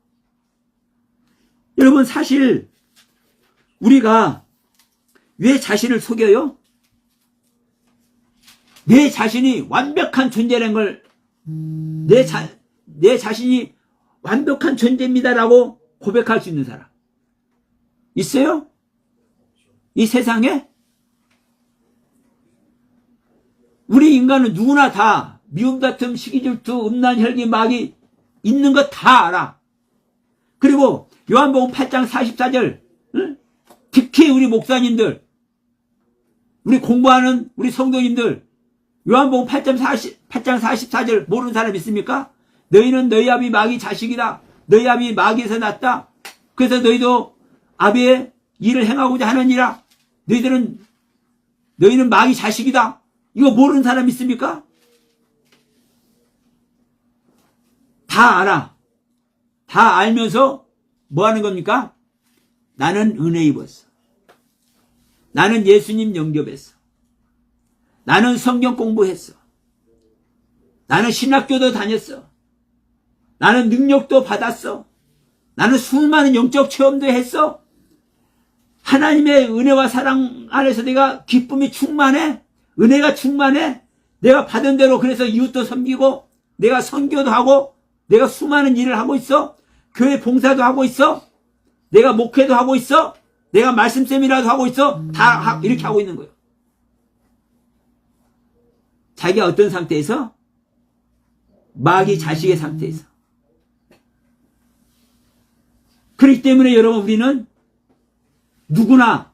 여러분, 사실 우리가 왜 자신을 속여요? 내 자신이 완벽한 존재라는 걸, 내 자신이 완벽한 존재입니다라고 고백할 수 있는 사람 있어요? 이 세상에? 우리 인간은 누구나 다 미움, 다툼, 시기, 질투, 음란, 혈기, 마귀 있는 거 다 알아. 그리고 요한복음 8장 44절, 응? 특히 우리 목사님들, 우리 공부하는 우리 성도님들, 요한복음 8장 44절 모르는 사람 있습니까? 너희는 너희 아비 마귀 자식이다. 너희 아비 마귀에서 났다. 그래서 너희도 아비의 일을 행하고자 하느니라. 너희는 마귀 자식이다. 이거 모르는 사람 있습니까? 다 알아. 다 알면서 뭐 하는 겁니까? 나는 은혜 입었어. 나는 예수님 영접했어. 나는 성경 공부했어. 나는 신학교도 다녔어. 나는 능력도 받았어. 나는 수많은 영적 체험도 했어. 하나님의 은혜와 사랑 안에서 내가 기쁨이 충만해. 은혜가 충만해. 내가 받은 대로 그래서 이웃도 섬기고, 내가 선교도 하고, 내가 수많은 일을 하고 있어. 교회 봉사도 하고 있어. 내가 목회도 하고 있어. 내가 말씀 세미나도 하고 있어. 다 이렇게 하고 있는 거예요. 자기가 어떤 상태에서? 마귀 자식의 상태에서. 그렇기 때문에 여러분, 우리는 누구나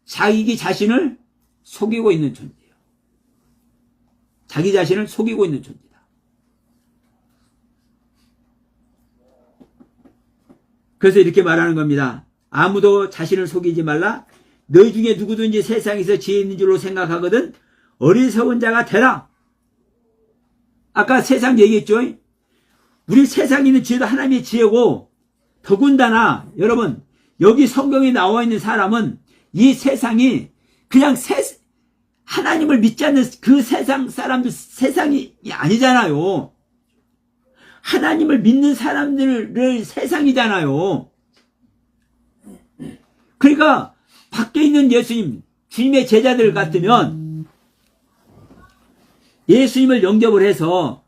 자기 자신을 속이고 있는 존재예요. 자기 자신을 속이고 있는 존재다. 그래서 이렇게 말하는 겁니다. 아무도 자신을 속이지 말라. 너희 중에 누구든지 세상에서 지혜 있는 줄로 생각하거든 어리석은 자가 되라. 아까 세상 얘기했죠. 우리 세상에 있는 지혜도 하나님의 지혜고, 더군다나 여러분, 여기 성경에 나와 있는 사람은 이 세상이 그냥 하나님을 믿지 않는 그 세상 사람들 세상이 아니잖아요. 하나님을 믿는 사람들을 세상이잖아요. 그러니까 밖에 있는 예수님, 주님의 제자들 같으면 예수님을 영접을 해서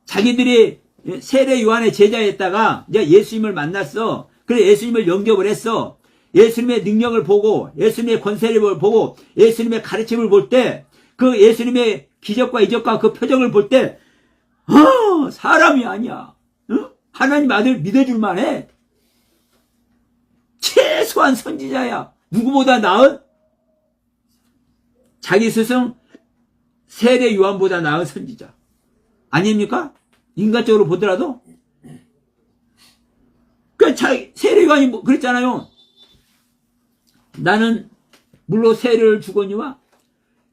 자기들이 세례 요한의 제자였다가 이제 예수님을 만났어. 그래 예수님을 영접을 했어. 예수님의 능력을 보고, 예수님의 권세를 보고, 예수님의 가르침을 볼 때, 그 예수님의 기적과 이적과 그 표정을 볼 때, 사람이 아니야. 하나님 아들 믿어줄 만해. 최소한 선지자야. 누구보다 나은? 자기 스승 세례 요한보다 나은 선지자. 아닙니까? 인간적으로 보더라도. 그 세례 요한이 그랬잖아요. 나는 물로 세례를 주거니와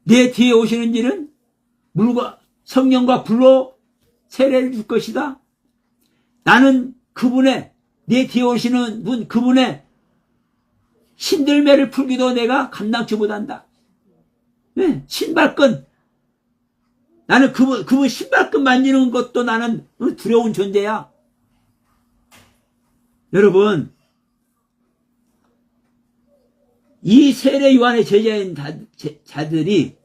내 뒤에 오시는 이는 물과 성령과 불로 세례를 줄 것이다. 나는 그분의, 내 뒤에 오시는 분, 그분의 신들매를 풀기도 내가 감당치 못한다. 네, 신발끈. 나는 그분 신발끈 만지는 것도 나는 두려운 존재야. 여러분, 이 세례 요한의 제자인 자들이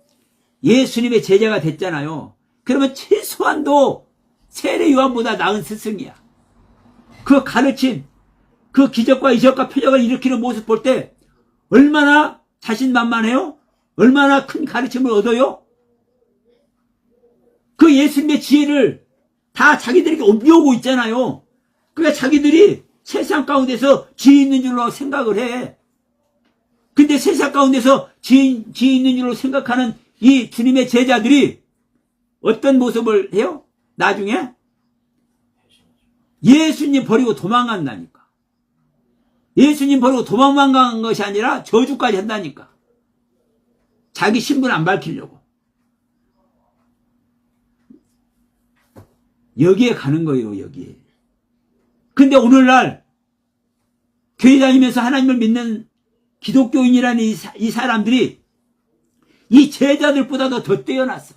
예수님의 제자가 됐잖아요. 그러면 최소한도 세례 요한보다 나은 스승이야. 그 가르침, 그 기적과 이적과 표적을 일으키는 모습 볼 때 얼마나 자신만만해요? 얼마나 큰 가르침을 얻어요? 그 예수님의 지혜를 다 자기들에게 옮겨오고 있잖아요. 그러니까 자기들이 세상 가운데서 지혜 있는 줄로 생각을 해. 근데 세상 가운데서 지혜 있는 줄로 생각하는 이 주님의 제자들이 어떤 모습을 해요? 나중에 예수님 버리고 도망간다니까. 예수님 버리고 도망만 간 것이 아니라 저주까지 한다니까. 자기 신분 안 밝히려고. 여기에 가는 거예요, 여기에. 근데 오늘날 교회 다니면서 하나님을 믿는 기독교인이라는 이 사람들이 이 제자들보다도 더 뛰어났어.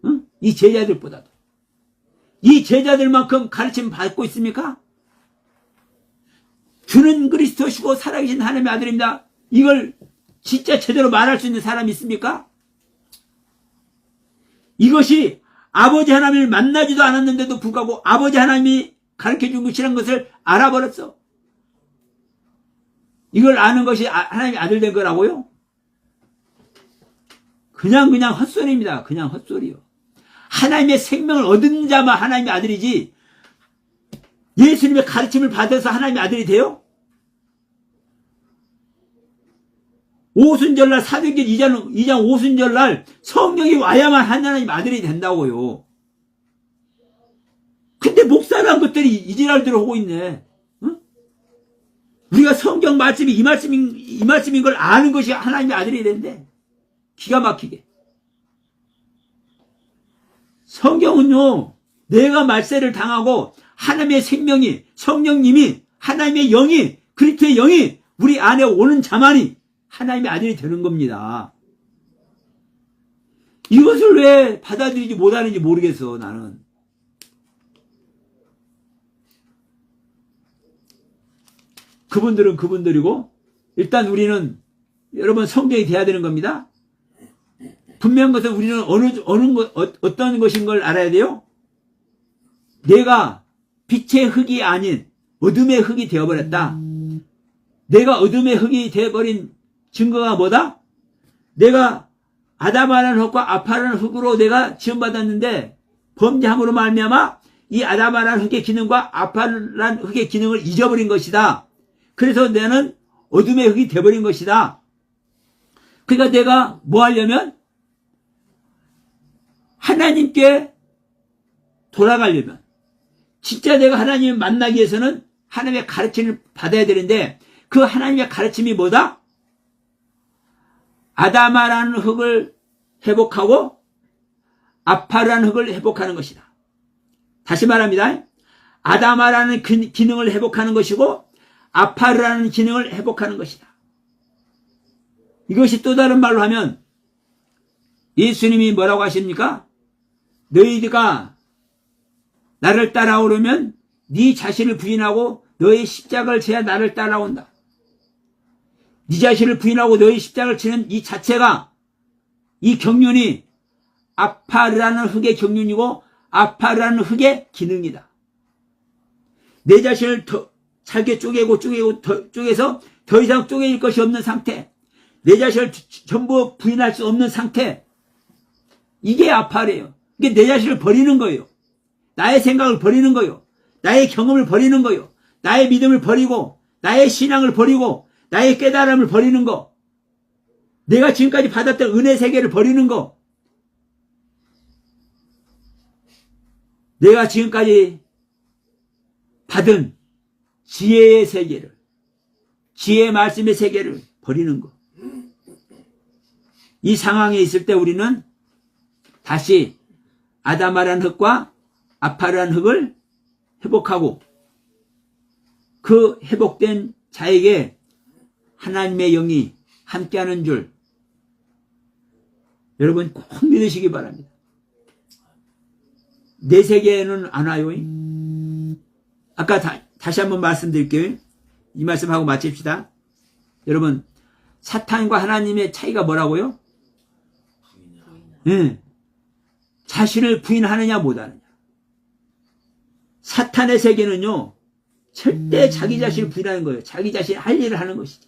응? 이 제자들보다도. 이 제자들만큼 가르침 받고 있습니까? 주는 그리스도시고 살아계신 하나님의 아들입니다. 이걸 진짜 제대로 말할 수 있는 사람이 있습니까? 이것이 아버지 하나님을 만나지도 않았는데도 불구하고 아버지 하나님이 가르쳐준 것이라는 것을 알아버렸어. 이걸 아는 것이 하나님의 아들 된 거라고요? 그냥 헛소리입니다. 그냥 헛소리요. 하나님의 생명을 얻은 자만 하나님의 아들이지 예수님의 가르침을 받아서 하나님의 아들이 돼요? 오순절날 사도행전 2장 오순절날 성령이 와야만 하나님 아들이 된다고요. 근데 목사란 것들이 이지랄대로 하고 있네. 응? 우리가 성경 말씀이 이 말씀인 걸 아는 것이 하나님의 아들이 된대. 기가 막히게. 성경은요, 내가 말세를 당하고 하나님의 생명이, 성령님이, 하나님의 영이, 그리스도의 영이 우리 안에 오는 자만이 하나님의 아들이 되는 겁니다. 이것을 왜 받아들이지 못하는지 모르겠어, 나는. 그분들은 그분들이고, 일단 우리는, 여러분, 성경이 돼야 되는 겁니다. 분명한 것은 우리는 어떤 것인 걸 알아야 돼요? 내가 빛의 흙이 아닌 어둠의 흙이 되어버렸다. 내가 어둠의 흙이 되어버린 증거가 뭐다? 내가 아담아라는 흙과 아파라는 흙으로 내가 지음받았는데 범죄함으로 말미암아 이 아담아라는 흙의 기능과 아파라는 흙의 기능을 잊어버린 것이다. 그래서 나는 어둠의 흙이 되어버린 것이다. 그러니까 내가 뭐 하려면 하나님께 돌아가려면 진짜 내가 하나님을 만나기 위해서는 하나님의 가르침을 받아야 되는데 그 하나님의 가르침이 뭐다? 아담아라는 흙을 회복하고 아파라는 흙을 회복하는 것이다. 다시 말합니다. 아담아라는 기능을 회복하는 것이고 아파라는 기능을 회복하는 것이다. 이것이 또 다른 말로 하면 예수님이 뭐라고 하십니까? 너희가 나를 따라오려면 네 자신을 부인하고 너의 십자가를 져야 나를 따라온다. 네 자신을 부인하고 너의 십자가를 지는 이 자체가 이 경륜이 아파라는 흙의 경륜이고 아파라는 흙의 기능이다. 내 자신을 더 잘게 쪼개서 더 이상 쪼개질 것이 없는 상태, 내 자신을 전부 부인할 수 없는 상태, 이게 아파래요. 이게 내 자신을 버리는 거예요. 나의 생각을 버리는 거예요. 나의 경험을 버리는 거예요. 나의 믿음을 버리고 나의 신앙을 버리고 나의 깨달음을 버리는 거, 내가 지금까지 받았던 은혜 세계를 버리는 거, 내가 지금까지 받은 지혜의 세계를, 지혜의 말씀의 세계를 버리는 거. 이 상황에 있을 때 우리는 다시 아담아라는 흙과 아파라는 흙을 회복하고 그 회복된 자에게 하나님의 영이 함께하는 줄 여러분 꼭 믿으시기 바랍니다. 내 세계에는 안 와요. 아까 다시 한번 말씀드릴게요. 이 말씀하고 마칩시다. 여러분, 사탄과 하나님의 차이가 뭐라고요? 예, 자신을 부인하느냐 못하느냐. 사탄의 세계는요, 절대 자기 자신을 부인하는 거예요. 자기 자신이 할 일을 하는 것이지.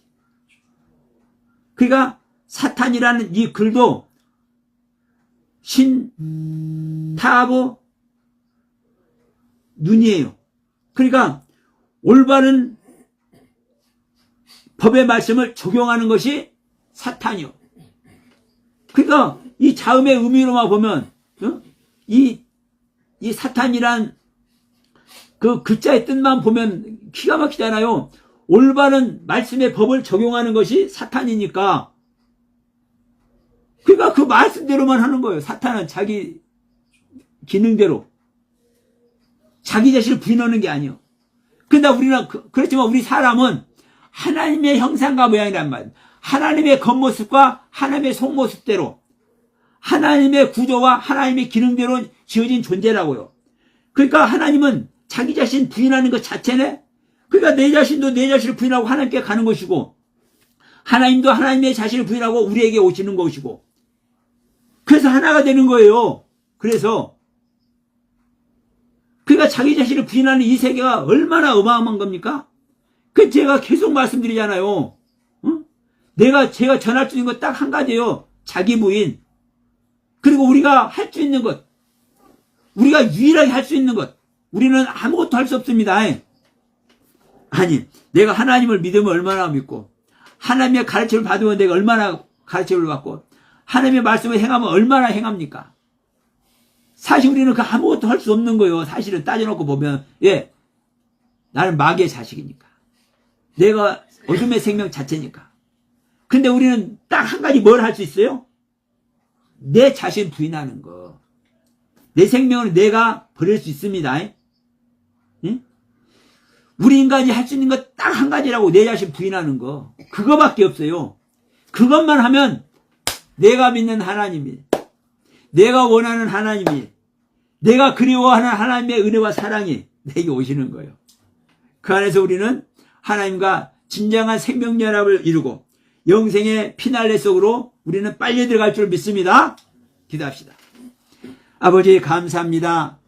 그러니까 사탄이라는 이 글도 신, 타보, 눈이에요. 그러니까 올바른 법의 말씀을 적용하는 것이 사탄이요. 그러니까 이 자음의 의미로만 보면 이 사탄이란 그 글자의 뜻만 보면 기가 막히잖아요. 올바른 말씀의 법을 적용하는 것이 사탄이니까. 그러니까 그 말씀대로만 하는 거예요. 사탄은 자기 기능대로. 자기 자신을 부인하는 게 아니에요. 근데 우리는, 그렇지만 우리 사람은 하나님의 형상과 모양이란 말이에요. 하나님의 겉모습과 하나님의 속모습대로, 하나님의 구조와 하나님의 기능대로 지어진 존재라고요. 그러니까 하나님은 자기 자신 부인하는 것 자체네. 그러니까 내 자신도 내 자신을 부인하고 하나님께 가는 것이고, 하나님도 하나님의 자신을 부인하고 우리에게 오시는 것이고, 그래서 하나가 되는 거예요. 그래서 그러니까 자기 자신을 부인하는 이 세계가 얼마나 어마어마한 겁니까? 그 제가 계속 말씀드리잖아요. 제가 전할 수 있는 것 딱 한 가지예요. 자기 부인. 그리고 우리가 할 수 있는 것, 우리가 유일하게 할 수 있는 것, 우리는 아무것도 할 수 없습니다. 아니, 내가 하나님을 믿으면 얼마나 믿고, 하나님의 가르침을 받으면 내가 얼마나 가르침을 받고, 하나님의 말씀을 행하면 얼마나 행합니까? 사실 우리는 그 아무것도 할 수 없는 거예요. 사실은 따져놓고 보면, 예, 나는 마귀의 자식이니까, 내가 어둠의 생명 자체니까. 근데 우리는 딱 한 가지 뭘 할 수 있어요? 내 자신 부인하는 거. 내 생명을 내가 버릴 수 있습니다. 응? 우리 인간이 할 수 있는 것 딱 한 가지라고, 내 자신 부인하는 거. 그거밖에 없어요. 그것만 하면 내가 믿는 하나님이, 내가 원하는 하나님이, 내가 그리워하는 하나님의 은혜와 사랑이 내게 오시는 거예요. 그 안에서 우리는 하나님과 진정한 생명연합을 이루고 영생의 피날레 속으로 우리는 빨리 들어갈 줄 믿습니다. 기도합시다. 아버지 감사합니다.